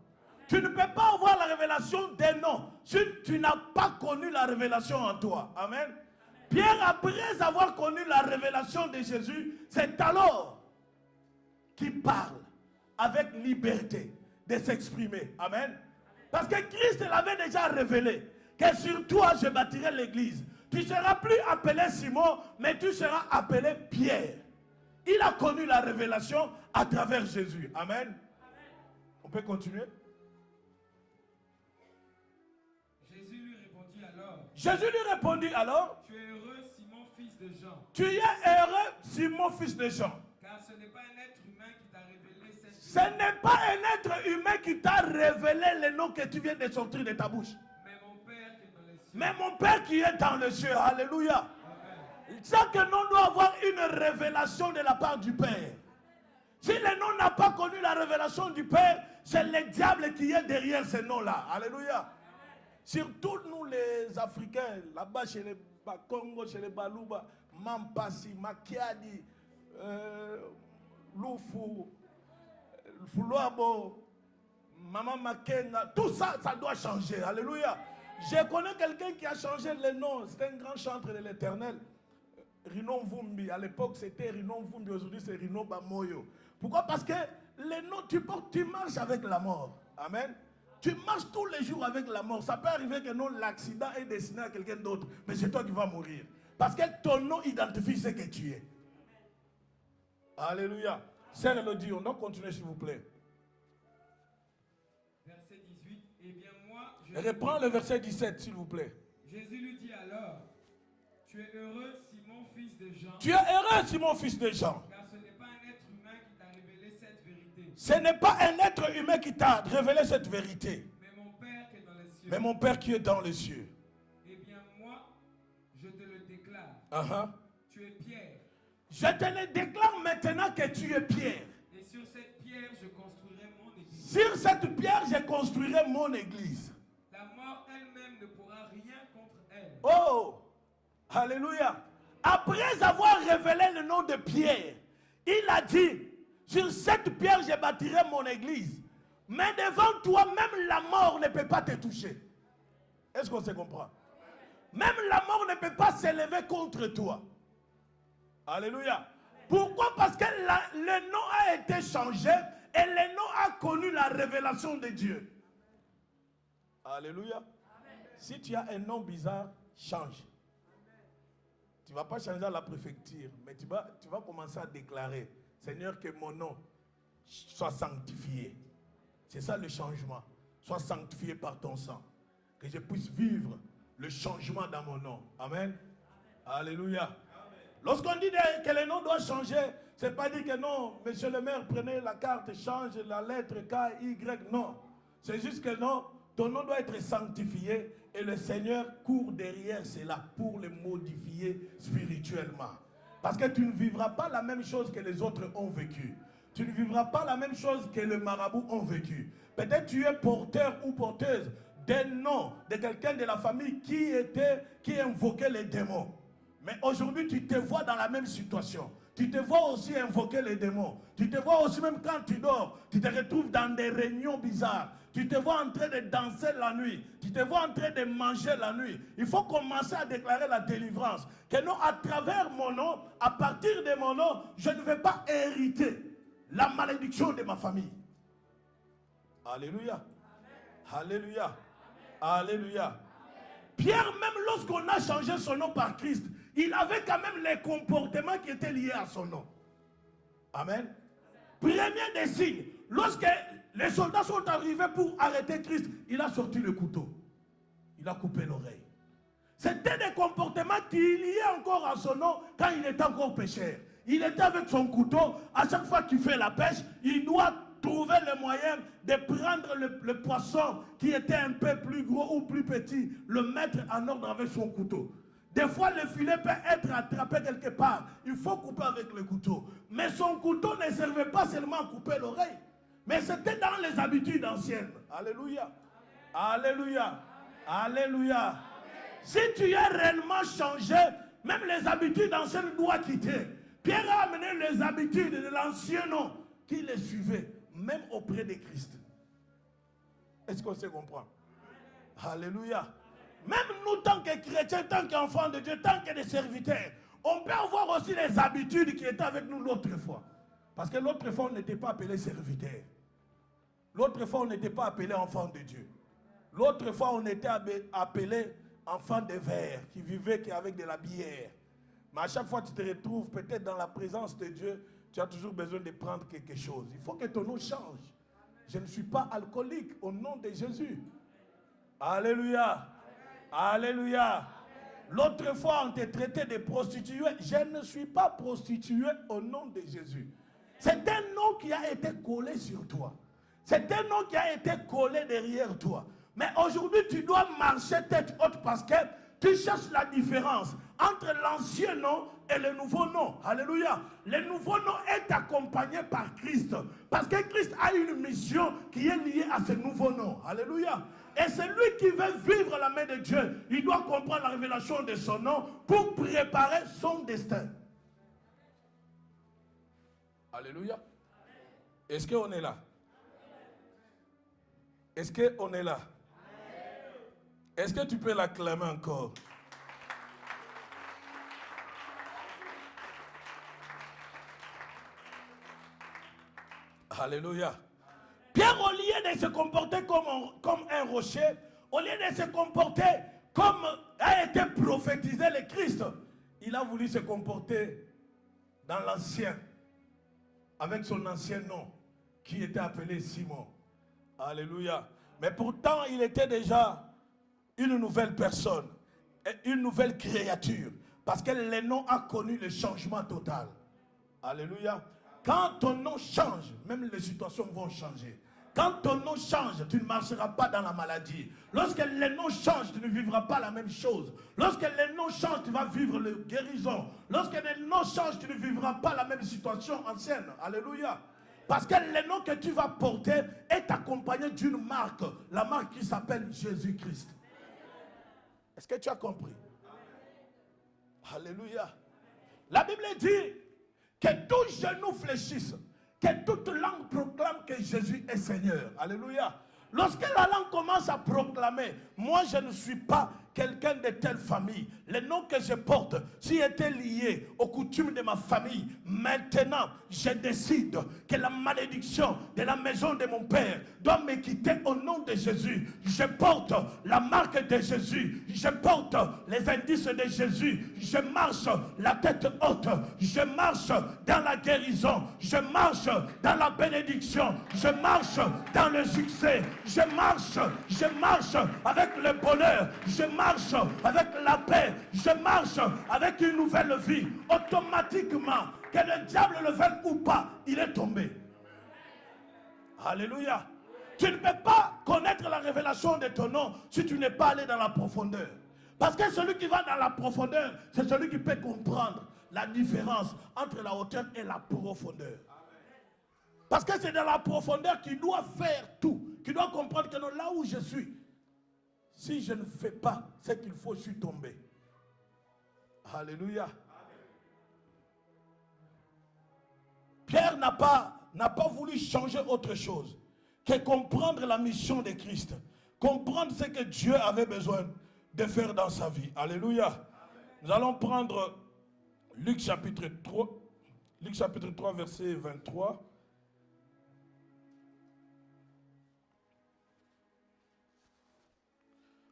Tu ne peux pas avoir la révélation des noms si tu n'as pas connu la révélation en toi. Amen. Pierre, après avoir connu la révélation de Jésus, c'est alors qu'il parle avec liberté de s'exprimer. Amen. Parce que Christ l'avait déjà révélé que sur toi je bâtirai l'église. Tu ne seras plus appelé Simon, mais tu seras appelé Pierre. Il a connu la révélation à travers Jésus. Amen. On peut continuer? Jésus lui répondit alors. Jésus lui répondit alors. Tu es heureux, Simon, fils de Jean. Tu es heureux, Simon, fils de Jean. Car ce n'est pas un être humain qui t'a révélé cette Ce n'est pas un être humain qui t'a révélé le nom que tu viens de sortir de ta bouche. mais mon Père qui est dans les cieux. Mais mon Père qui est dans les cieux. Alléluia. Amen. Chaque nom doit avoir une révélation de la part du Père. Si le nom n'a pas connu la révélation du Père, c'est le diable qui est derrière ce nom-là. Alléluia. Surtout nous les Africains, là-bas chez les Congo, chez les Balouba, Mampasi, Makiadi, Lufu, Fuluabo, Maman Makenga, tout ça, ça doit changer. Alléluia. Je connais quelqu'un qui a changé le nom. C'est un grand chantre de l'Éternel. Rino Vumbi. À l'époque, c'était Rino Vumbi. Aujourd'hui, c'est Rino Bamoyo. Pourquoi? Parce que les noms, tu marches avec la mort. Amen. Tu marches tous les jours avec la mort. Ça peut arriver que non, l'accident est destiné à quelqu'un d'autre. Mais c'est toi qui vas mourir. Parce que ton nom identifie ce que tu es. Alléluia. Sœur Elodie, on doit continuer s'il vous plaît. Verset 18. Eh bien moi, je... Reprends le verset 17 s'il vous plaît. Jésus lui dit alors, tu es heureux, Simon, fils de Jean. Tu es heureux, Simon, fils de Jean. Car ce n'est pas un être humain qui t'a révélé cette vérité. Ce n'est pas un être humain qui t'a révélé cette vérité. Mais mon Père qui est dans les cieux. Mais mon Père qui est dans les cieux. Eh bien moi, je te le déclare. Uh-huh. Tu es Pierre. Je te le déclare maintenant que tu es Pierre. Et sur cette pierre, je construirai mon église. Sur cette pierre, je construirai mon église. La mort elle-même ne pourra rien contre elle. Oh! Alléluia. Après avoir révélé le nom de Pierre, il a dit, sur cette pierre, je bâtirai mon église. Mais devant toi, même la mort ne peut pas te toucher. Est-ce qu'on se comprend? Même la mort ne peut pas s'élever contre toi. Alléluia. Pourquoi? Parce que le nom a été changé et le nom a connu la révélation de Dieu. Alléluia. Si tu as un nom bizarre, change. Tu ne vas pas changer à la préfecture, mais tu vas commencer à déclarer, Seigneur, que mon nom soit sanctifié. C'est ça le changement. Sois sanctifié par ton sang. Que je puisse vivre le changement dans mon nom. Amen. Alléluia. Lorsqu'on dit que le nom doit changer, ce n'est pas dire que non, monsieur le maire, prenez la carte, change la lettre K, Y, non. C'est juste que non, ton nom doit être sanctifié et le Seigneur court derrière cela pour le modifier spirituellement. Parce que tu ne vivras pas la même chose que les autres ont vécu. Tu ne vivras pas la même chose que les marabouts ont vécu. Peut-être tu es porteur ou porteuse d'un nom de quelqu'un de la famille qui invoquait les démons. Mais aujourd'hui, tu te vois dans la même situation. Tu te vois aussi invoquer les démons. Tu te vois aussi, même quand tu dors, tu te retrouves dans des réunions bizarres. Tu te vois en train de danser la nuit. Tu te vois en train de manger la nuit. Il faut commencer à déclarer la délivrance. Que non, à travers mon nom, à partir de mon nom, je ne vais pas hériter la malédiction de ma famille. Alléluia. Alléluia. Alléluia. Pierre, même lorsqu'on a changé son nom par Christ, il avait quand même les comportements qui étaient liés à son nom. Amen. Premier des signes, lorsque les soldats sont arrivés pour arrêter Christ, il a sorti le couteau. Il a coupé l'oreille. C'était des comportements qui liaient encore à son nom quand il était encore pécheur. Il était avec son couteau. À chaque fois qu'il fait la pêche, il doit trouver le moyen de prendre le poisson qui était un peu plus gros ou plus petit, le mettre en ordre avec son couteau. Des fois, le filet peut être attrapé quelque part. Il faut couper avec le couteau. Mais son couteau ne servait pas seulement à couper l'oreille, mais c'était dans les habitudes anciennes. Alléluia. Alléluia. Alléluia. Si tu es réellement changé, même les habitudes anciennes doivent quitter. Pierre a amené les habitudes de l'ancien nom qui les suivaient, même auprès de Christ. Est-ce qu'on se comprend? Alléluia. Même nous, tant que chrétiens, tant qu'enfants de Dieu, tant que des serviteurs, on peut avoir aussi les habitudes qui étaient avec nous l'autre fois. Parce que l'autre fois, on n'était pas appelé serviteur. L'autre fois, on n'était pas appelé enfant de Dieu. L'autre fois, on était appelé enfant de verre, qui vivait qu'avec de la bière. Mais à chaque fois que tu te retrouves peut-être dans la présence de Dieu, tu as toujours besoin de prendre quelque chose. Il faut que ton nom change. Je ne suis pas alcoolique au nom de Jésus. Alléluia. Alléluia. L'autre fois, on te traitait de prostituée. Je ne suis pas prostituée au nom de Jésus. C'est un nom qui a été collé sur toi. C'est un nom qui a été collé derrière toi. Mais aujourd'hui, tu dois marcher tête haute parce que tu cherches la différence entre l'ancien nom et le nouveau nom. Alléluia. Le nouveau nom est accompagné par Christ. Parce que Christ a une mission qui est liée à ce nouveau nom. Alléluia. Et celui qui veut vivre la main de Dieu, il doit comprendre la révélation de son nom pour préparer son destin. Alléluia. Est-ce qu'on est là? Est-ce qu'on est là? Est-ce que tu peux l'acclamer encore? Alléluia. Pierre, au lieu de se comporter comme un rocher, au lieu de se comporter comme a été prophétisé le Christ, il a voulu se comporter dans l'ancien, avec son ancien nom, qui était appelé Simon. Alléluia. Mais pourtant, il était déjà une nouvelle personne, une nouvelle créature, parce que le nom a connu le changement total. Alléluia. Quand ton nom change, même les situations vont changer. Quand ton nom change, tu ne marcheras pas dans la maladie. Lorsque le nom change, tu ne vivras pas la même chose. Lorsque le nom change, tu vas vivre la guérison. Lorsque le nom change, tu ne vivras pas la même situation ancienne. Alléluia. Parce que le nom que tu vas porter est accompagné d'une marque. La marque qui s'appelle Jésus-Christ. Est-ce que tu as compris? Alléluia. La Bible dit que tout genou fléchisse, que toute langue proclame que Jésus est Seigneur. Alléluia. Lorsque la langue commence à proclamer, moi je ne suis pas quelqu'un de telle famille. Le nom que je porte, s'il était lié aux coutumes de ma famille, maintenant je décide que la malédiction de la maison de mon père doit me quitter au nom de Jésus. Je porte la marque de Jésus. Je porte les indices de Jésus. Je marche la tête haute. Je marche dans la guérison. Je marche dans la bénédiction. Je marche dans le succès. Je marche avec le bonheur. Je marche avec la paix. Je marche avec une nouvelle vie. Automatiquement, que le diable le veuille ou pas, il est tombé. Alléluia. Tu ne peux pas connaître la révélation de ton nom si tu n'es pas allé dans la profondeur. Parce que celui qui va dans la profondeur, c'est celui qui peut comprendre la différence entre la hauteur et la profondeur. Parce que c'est dans la profondeur qu'il doit faire tout. Qu'il doit comprendre que non, là où je suis, si je ne fais pas ce qu'il faut, je suis tombé. Alléluia. Pierre n'a pas voulu changer autre chose que comprendre la mission de Christ. Comprendre ce que Dieu avait besoin de faire dans sa vie. Alléluia. Nous allons prendre Luc chapitre 3, verset 23.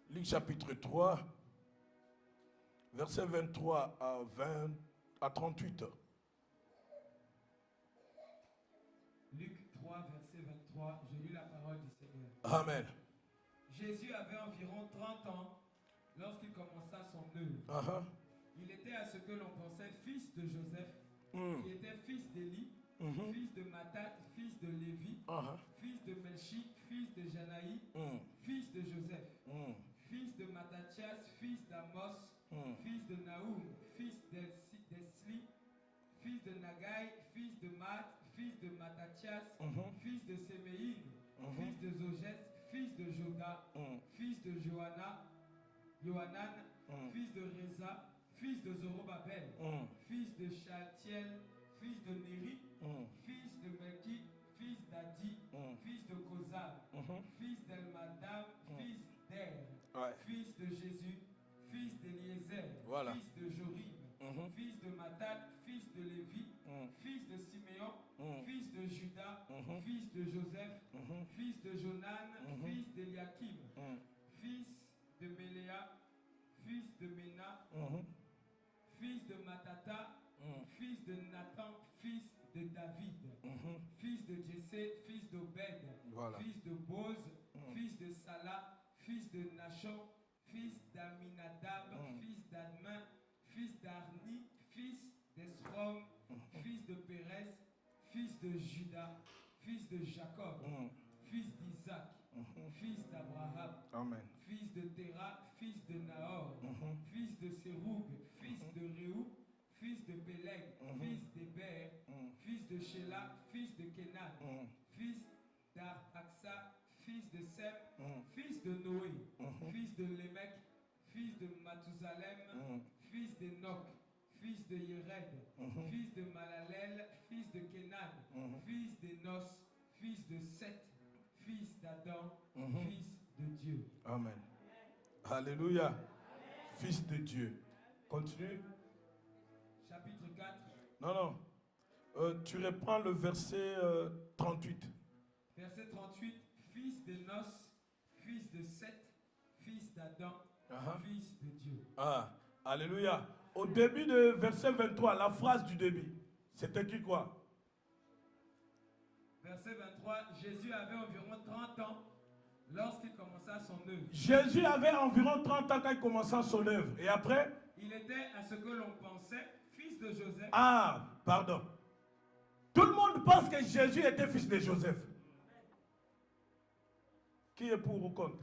Luc chapitre 3, verset 23 à 38. Luc 3, verset 23, je lis la parole du Seigneur. Amen. Jésus avait environ 30 ans lorsqu'il commença son œuvre. Il était à ce que l'on pensait fils de Joseph qui était fils d'Élie, fils de Matat, fils de Lévi, fils de Melchi, fils de Janaï, fils de Joseph, fils de Matathias, fils d'Amos, fils de Naoum, fils d'Esli, fils de Nagai, fils de Mat, fils de Matathias, fils de Séméine, fils de Zogès, fils de Joda, fils de Johanan, fils de Reza, fils de Zorobabel, fils de Shaltiel, fils de Néri, fils de Melki, fils d'Adi, fils de Kozal, fils d'Elmadam, fils d'Er, fils de Jésus, fils d'Eliezer, fils de Jorim, fils de Matat, fils de Lévi, fils de Siméon, fils de Judas, fils de Joseph, fils de Jonan, fils d'Eliakim, fils de Méléa, fils de Ména, fils de Matata, fils de Nathan, fils de David, fils de Jessé, fils d'Obed, fils de Boz, fils de Salah, fils de Nachon, fils d'Aminadab, fils d'Admin, fils d'Arni, fils d'Esrom, fils de Pérez, fils de Judas, fils de Jacob, fils d'Isaac, fils d'Abraham, fils de Terah, fils de Nahor, fils de Séroub, fils de Réou, fils de Péleg, fils d'Héber, fils de Shelah, fils de Kenan, fils d'Arpaxa, fils de Sem, fils de Noé, fils de Lémec, fils de Mathusalem, fils d'Enoch, fils de Yered, fils de Malalel, fils de Kenan, fils d'Enos, fils de Seth, fils d'Adam, fils de Dieu. Amen. Alléluia. Fils de Dieu. Continue. Chapitre 4. Non. Tu reprends le verset 38. Verset 38. Fils d'Enos, fils de Seth, fils d'Adam, fils de Dieu. Alléluia. Au début de verset 23, la phrase du début, c'était qui quoi? Verset 23, Jésus avait environ 30 ans lorsqu'il commença son œuvre. Jésus avait environ 30 ans quand il commença son œuvre. Et après? Il était à ce que l'on pensait fils de Joseph. Pardon. Tout le monde pense que Jésus était fils de Joseph. Qui est pour ou contre?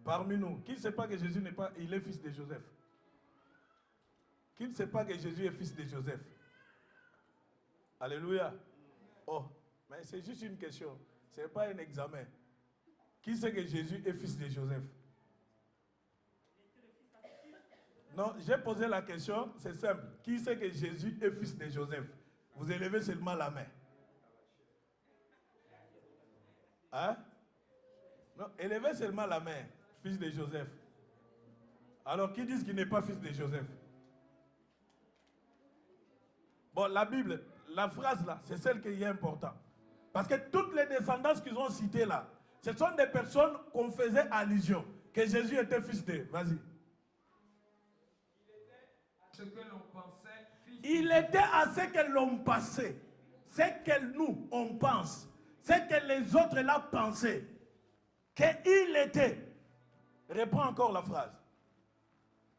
Parmi nous, qui ne sait pas que Jésus n'est pas, il est fils de Joseph? Qui ne sait pas que Jésus est fils de Joseph? Alléluia. Oh, mais c'est juste une question. Ce n'est pas un examen. Qui sait que Jésus est fils de Joseph? Non, j'ai posé la question, c'est simple. Qui sait que Jésus est fils de Joseph? Vous élevez seulement la main. Hein? Non, élevez seulement la main, fils de Joseph. Alors, qui dit qu'il n'est pas fils de Joseph? Bon, la Bible, la phrase là, c'est celle qui est importante. Parce que toutes les descendances qu'ils ont citées là, ce sont des personnes qu'on faisait allusion, que Jésus était fils de. Vas-y. Ce que l'on pensait, il était à ce que l'on pensait, ce que nous, on pense, ce que les autres là pensaient, qu'il était. Reprends encore la phrase.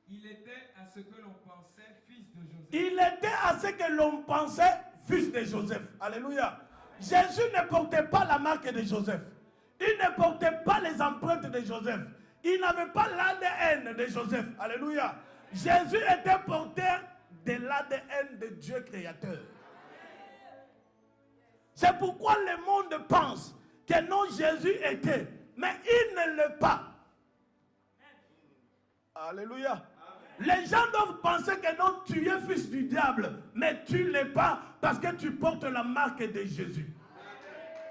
Il était à ce que l'on pensait fils de Joseph. Il était à ce que l'on pensait fils de Joseph. Alléluia. Jésus ne portait pas la marque de Joseph. Il ne portait pas les empreintes de Joseph. Il n'avait pas l'ADN de Joseph. Alléluia. Jésus était porteur de l'ADN de Dieu créateur. C'est pourquoi le monde pense que non, Jésus était. Mais il ne l'est pas. Alléluia. Les gens doivent penser que non, tu es fils du diable, mais tu ne l'es pas parce que tu portes la marque de Jésus.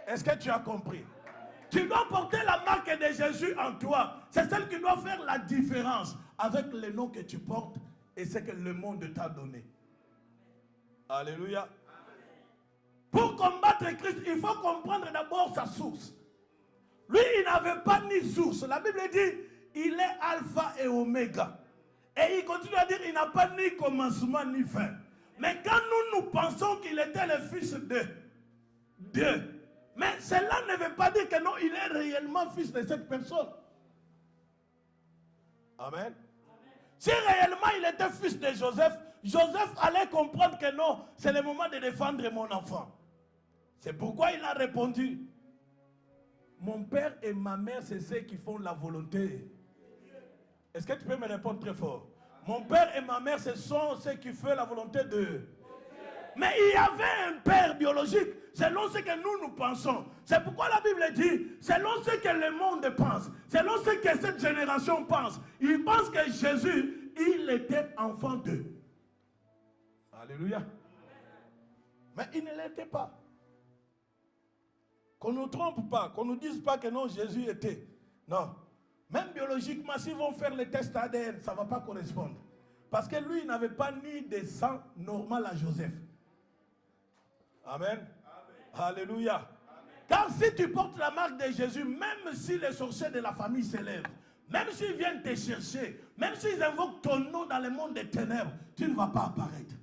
Est-ce que tu as compris? Tu dois porter la marque de Jésus en toi. C'est celle qui doit faire la différence avec le nom que tu portes et ce que le monde t'a donné. Alléluia. Pour combattre Christ, il faut comprendre d'abord sa source. Lui, il n'avait pas ni source. La Bible dit, il est alpha et oméga. Et il continue à dire, il n'a pas ni commencement ni fin. Mais quand nous pensons qu'il était le fils de Dieu, mais cela ne veut pas dire que non, il est réellement fils de cette personne. Amen. Si réellement il était fils de Joseph, Joseph allait comprendre que non, c'est le moment de défendre mon enfant. C'est pourquoi il a répondu, mon père et ma mère, c'est ceux qui font la volonté. Est-ce que tu peux me répondre très fort? Mon père et ma mère, ce sont ceux qui font la volonté de... Mais il y avait un père biologique, selon ce que nous pensons. C'est pourquoi la Bible dit, selon ce que le monde pense, selon ce que cette génération pense, ils pensent que Jésus, il était enfant d'eux. Alléluia. Mais il ne l'était pas. Qu'on ne nous trompe pas, qu'on ne nous dise pas que non, Jésus était. Non. Même biologiquement, s'ils vont faire les tests ADN, ça ne va pas correspondre. Parce que lui, il n'avait pas ni de sang normal à Joseph. Amen. Amen. Alléluia. Amen. Car si tu portes la marque de Jésus, même si les sorciers de la famille s'élèvent, même s'ils viennent te chercher, même s'ils invoquent ton nom dans le monde des ténèbres, tu ne vas pas apparaître.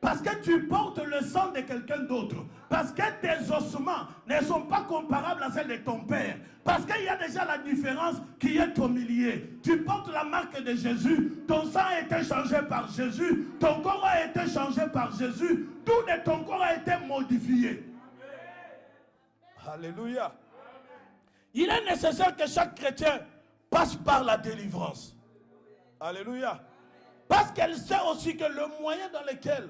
Parce que tu portes le sang de quelqu'un d'autre. Parce que tes ossements ne sont pas comparables à celles de ton père. Parce qu'il y a déjà la différence qui est au milieu. Tu portes la marque de Jésus. Ton sang a été changé par Jésus. Ton corps a été changé par Jésus. Tout de ton corps a été modifié. Alléluia. Il est nécessaire que chaque chrétien passe par la délivrance. Alléluia. Parce qu'elle sait aussi que le moyen dans lequel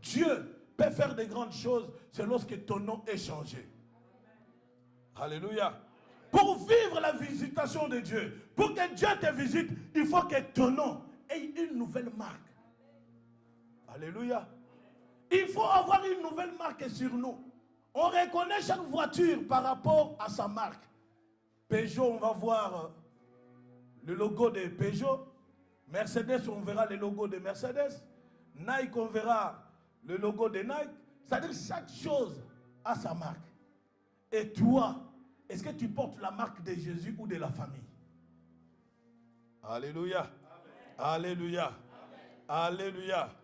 Dieu peut faire de grandes choses, c'est lorsque ton nom est changé. Alléluia. Pour vivre la visitation de Dieu, pour que Dieu te visite, il faut que ton nom ait une nouvelle marque. Alléluia. Il faut avoir une nouvelle marque sur nous. On reconnaît chaque voiture par rapport à sa marque. Peugeot, on va voir le logo de Peugeot. Mercedes, on verra le logo de Mercedes. Nike, on verra le logo de Nike. C'est-à-dire chaque chose a sa marque. Et toi, est-ce que tu portes la marque de Jésus ou de la famille? Alléluia. Amen. Alléluia. Amen. Alléluia. Amen.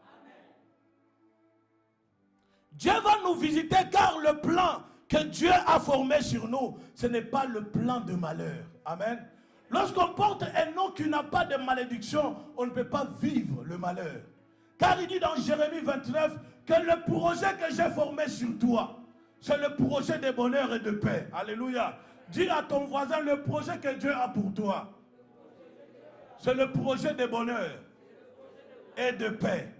Dieu va nous visiter car le plan que Dieu a formé sur nous, ce n'est pas le plan de malheur. Amen. Lorsqu'on porte un nom qui n'a pas de malédiction, on ne peut pas vivre le malheur. Car il dit dans Jérémie 29 que le projet que j'ai formé sur toi, c'est le projet de bonheur et de paix. Alléluia. Dis à ton voisin, le projet que Dieu a pour toi, c'est le projet de bonheur et de paix.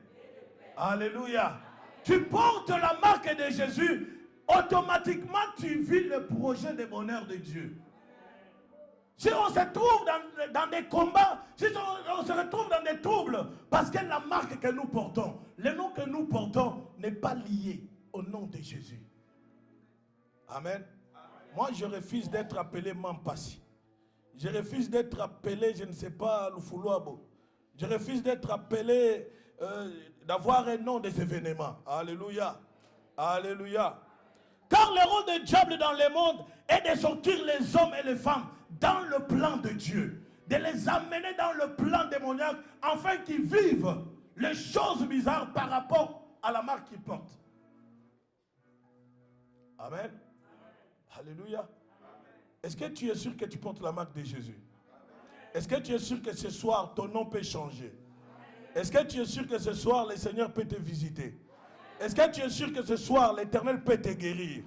Alléluia. Tu portes la marque de Jésus, automatiquement tu vis le projet de bonheur de Dieu. Si on se trouve dans des combats, si on se retrouve dans des troubles, parce que la marque que nous portons, le nom que nous portons n'est pas lié au nom de Jésus. Amen. Moi, je refuse d'être appelé Mampassi. Je refuse d'être appelé, je ne sais pas, Lufuluabo. Je refuse d'être appelé, d'avoir un nom des événements. Alléluia. Alléluia. Car le rôle du diable dans le monde est de sortir les hommes et les femmes dans le plan de Dieu. De les amener dans le plan démoniaque afin qu'ils vivent les choses bizarres par rapport à la marque qu'ils portent. Amen. Alléluia. Est-ce que tu es sûr que tu portes la marque de Jésus? Est-ce que tu es sûr que ce soir ton nom peut changer? Est-ce que tu es sûr que ce soir le Seigneur peut te visiter? Est-ce que tu es sûr que ce soir l'Éternel peut te guérir?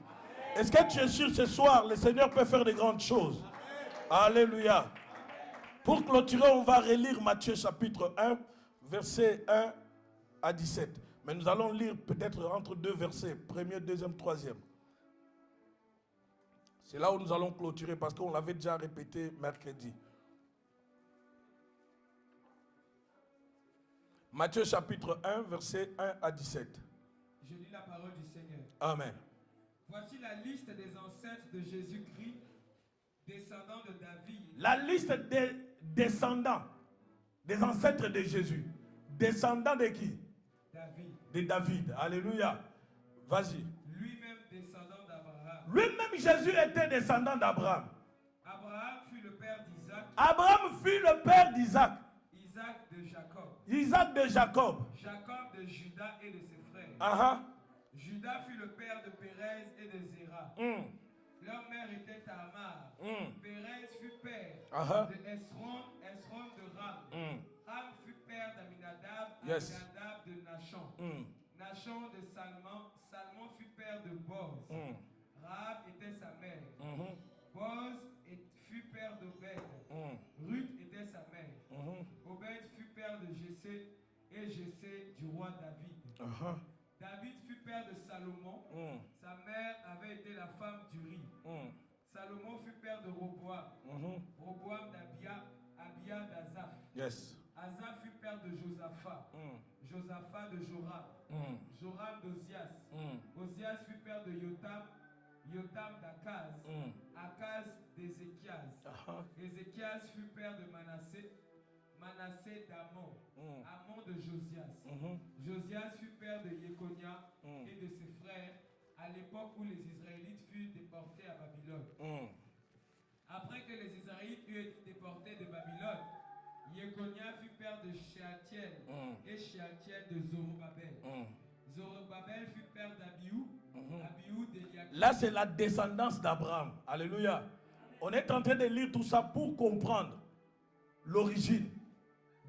Est-ce que tu es sûr que ce soir le Seigneur peut faire de grandes choses? Alléluia. Pour clôturer, on va relire Matthieu chapitre 1, versets 1 à 17. Mais nous allons lire peut-être entre deux versets, premier, deuxième, troisième. C'est là où nous allons clôturer parce qu'on l'avait déjà répété mercredi. Matthieu chapitre 1, versets 1 à 17. Je lis la parole du Seigneur. Amen. Voici la liste des ancêtres de Jésus-Christ, descendants de David. La liste des descendants, des ancêtres de Jésus. Descendants de qui? David. De David. Alléluia. Vas-y. Lui-même descendant d'Abraham. Lui-même Jésus était descendant d'Abraham. Abraham fut le père d'Isaac. Abraham fut le père d'Isaac. Isaac de Jacob. Isaac de Jacob. Jacob de Judas et de ses frères. Judas fut le père de Pérez et de Zéra. Leur mère était Tamar. Pérez fut père de Esron de Ram. Ram fut père d'Aminadab, Aminadab de Nachon de Salmon. Salmon fut père de Boz. Rahab était sa mère. Boz fut père d'Obed. Ruth était sa mère. Obed fut père de Jessé et Jessé du roi David. David fut père de Salomon. Sa mère avait été la femme d'Uri. Salomon fut père de Roboam. Roboam d'Abia, Abia d'Azaph. Yes. Azaph fut père de Josaphat. Josaphat de Joram. Joram d'Ozias. Ozias fut père de Yotam. Yotam d'Akaz. Akaz d'Ézéchias. Ézéchias fut père de Manassé. Manassé d'Amon. Amon de Josias. Josias fut père de Yekonia et de ses frères à l'époque où les Israélites furent déportés à Babylone. Après que les Israélites eurent été déportés de Babylone, Yekonia fut père de Shealtiel et Shealtiel de Zorobabel. Zorobabel fut père d'Abiou, Abiou d'Eliakim. Là, c'est la descendance d'Abraham. Alléluia. On est en train de lire tout ça pour comprendre l'origine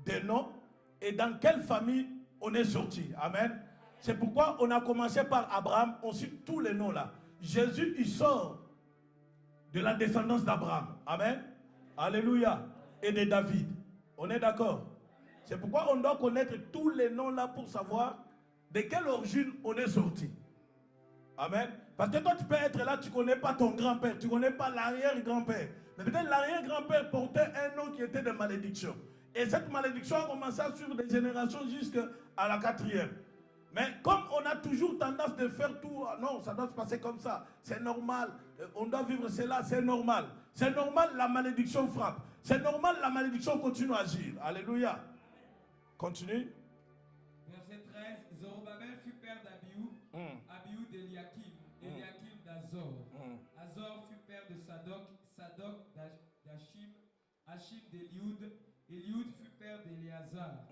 des noms et dans quelle famille on est sorti. Amen. C'est pourquoi on a commencé par Abraham, on cite tous les noms là. Jésus, il sort de la descendance d'Abraham. Amen. Alléluia. Et de David. On est d'accord? C'est pourquoi on doit connaître tous les noms là pour savoir de quelle origine on est sorti. Amen. Parce que toi tu peux être là, tu ne connais pas ton grand-père, tu ne connais pas l'arrière-grand-père. Mais peut-être l'arrière-grand-père portait un nom qui était de malédiction. Et cette malédiction a commencé à suivre des générations jusqu'à la 4e. Mais comme on a toujours tendance de faire tout, non, ça doit se passer comme ça, c'est normal, on doit vivre cela, c'est normal. C'est normal, la malédiction frappe. C'est normal, la malédiction continue à agir. Alléluia. Continue. Verset 13, Zorobabel fut père d'Abiou, Abiou d'Eliakim, Eliakim d'Azor. Azor fut père de Sadok, Sadok d'Achim, Achim d'Eliud, Eliud fut père d'Éléazar,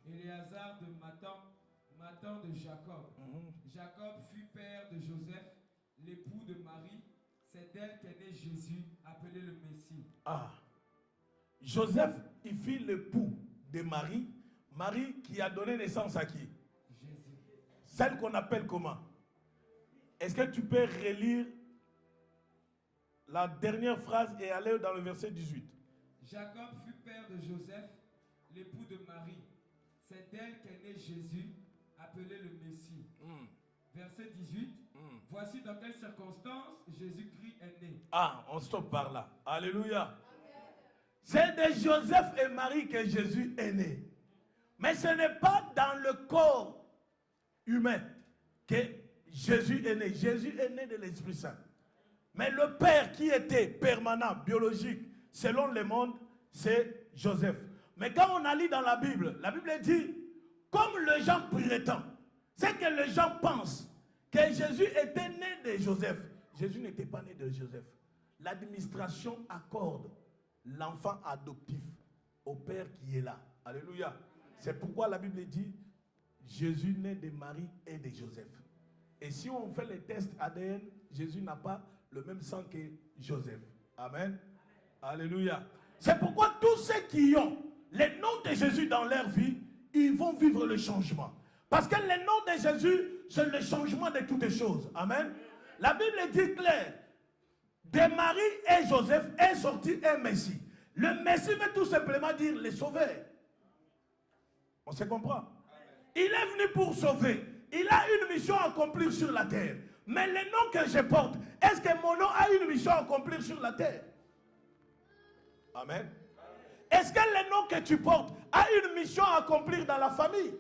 Éléazar de Matan, Matan de Jacob. Jacob fut père de Joseph, l'époux de Marie. C'est d'elle qu'est né Jésus, appelé le Messie. Joseph, il fit l'époux de Marie. Marie qui a donné naissance à qui? Jésus. Celle qu'on appelle comment? Est-ce que tu peux relire la dernière phrase et aller dans le verset 18? Jacob fut père de Joseph, l'époux de Marie. C'est d'elle qu'est né Jésus, appelé le Messie. Verset 18. Voici dans quelles circonstances Jésus-Christ est né. On stoppe par là. Alléluia. C'est de Joseph et Marie que Jésus est né. Mais ce n'est pas dans le corps humain que Jésus est né. Jésus est né de l'Esprit Saint. Mais le Père qui était permanent, biologique, selon le monde, c'est Joseph. Mais quand on a lu dans la Bible dit, comme les gens prétendent, c'est que les gens pensent que Jésus était né de Joseph. Jésus n'était pas né de Joseph. L'administration accorde l'enfant adoptif au Père qui est là. Alléluia. C'est pourquoi la Bible dit, Jésus né de Marie et de Joseph. Et si on fait les tests ADN, Jésus n'a pas le même sang que Joseph. Amen. Alléluia. C'est pourquoi tous ceux qui ont les noms de Jésus dans leur vie, ils vont vivre le changement. Parce que le nom de Jésus, c'est le changement de toutes choses. Amen. La Bible dit clair, de Marie et Joseph est sorti un Messie. Le Messie veut tout simplement dire le sauveur. On se comprend? Il est venu pour sauver. Il a une mission à accomplir sur la terre. Mais le nom que je porte, est-ce que mon nom a une mission à accomplir sur la terre? Amen. Est-ce que le nom que tu portes a une mission à accomplir dans la famille?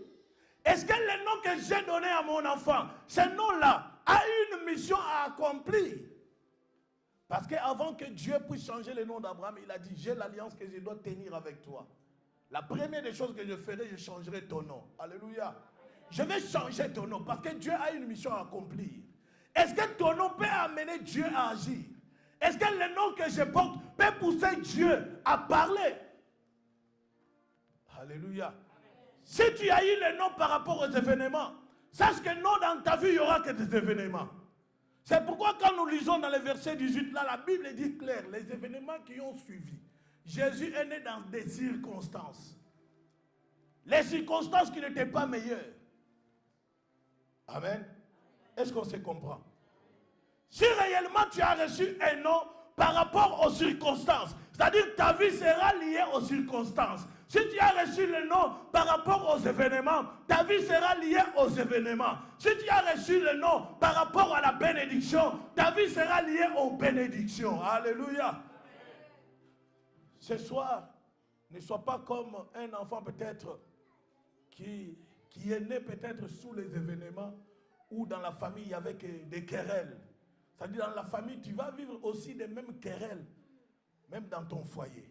Est-ce que le nom que j'ai donné à mon enfant, ce nom-là, a une mission à accomplir? Parce qu'avant que Dieu puisse changer le nom d'Abraham, il a dit, j'ai l'alliance que je dois tenir avec toi. La première des choses que je ferai, je changerai ton nom. Alléluia. Je vais changer ton nom parce que Dieu a une mission à accomplir. Est-ce que ton nom peut amener Dieu à agir? Est-ce que le nom que je porte peut pousser Dieu à parler? Alléluia. Si tu as eu le nom par rapport aux événements, sache que non, dans ta vie, il n'y aura que des événements. C'est pourquoi quand nous lisons dans le verset 18, là, la Bible dit clair, les événements qui ont suivi. Jésus est né dans des circonstances. Les circonstances qui n'étaient pas meilleures. Amen. Est-ce qu'on se comprend? Si réellement tu as reçu un nom par rapport aux circonstances, c'est-à-dire que ta vie sera liée aux circonstances. Si tu as reçu le nom par rapport aux événements, ta vie sera liée aux événements. Si tu as reçu le nom par rapport à la bénédiction, ta vie sera liée aux bénédictions. Alléluia. Ce soir, ne sois pas comme un enfant peut-être qui est né peut-être sous les événements où dans la famille il y avait des querelles. C'est-à-dire dans la famille, tu vas vivre aussi des mêmes querelles, même dans ton foyer.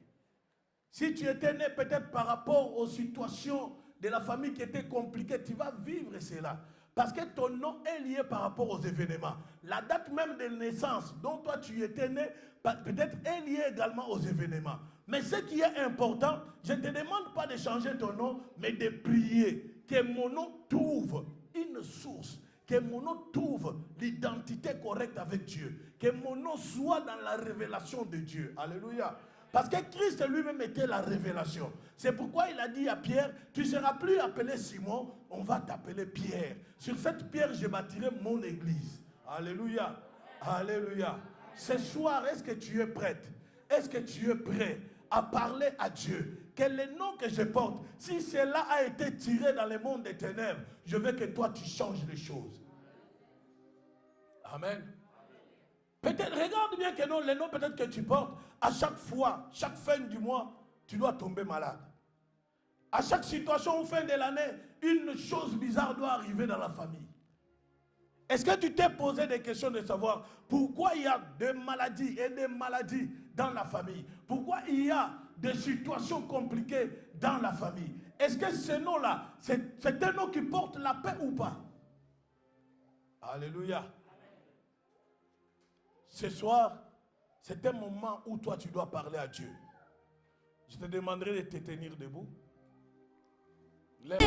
Si tu étais né peut-être par rapport aux situations de la famille qui étaient compliquées, tu vas vivre cela. Parce que ton nom est lié par rapport aux événements. La date même de naissance dont toi tu étais né, peut-être est liée également aux événements. Mais ce qui est important, je ne te demande pas de changer ton nom, mais de prier. Que mon nom trouve une source. Que mon nom trouve l'identité correcte avec Dieu. Que mon nom soit dans la révélation de Dieu. Alléluia. Parce que Christ lui-même était la révélation. C'est pourquoi il a dit à Pierre, tu ne seras plus appelé Simon, on va t'appeler Pierre. Sur cette pierre, je bâtirai mon église. Alléluia. Alléluia. Ce soir, est-ce que tu es prête? Est-ce que tu es prêt à parler à Dieu? Quel est le nom que je porte? Si cela a été tiré dans le monde des ténèbres, je veux que toi tu changes les choses. Amen. Peut-être, regarde bien que non, le nom peut-être que tu portes, à chaque fois, chaque fin du mois, tu dois tomber malade. À chaque situation ou fin de l'année, une chose bizarre doit arriver dans la famille. Est-ce que tu t'es posé des questions de savoir pourquoi il y a des maladies et des maladies dans la famille? Pourquoi il y a des situations compliquées dans la famille? Est-ce que ce nom-là, c'est un nom qui porte la paix ou pas? Alléluia. Ce soir, c'est un moment où toi tu dois parler à Dieu. Je te demanderai de te tenir debout. Lève.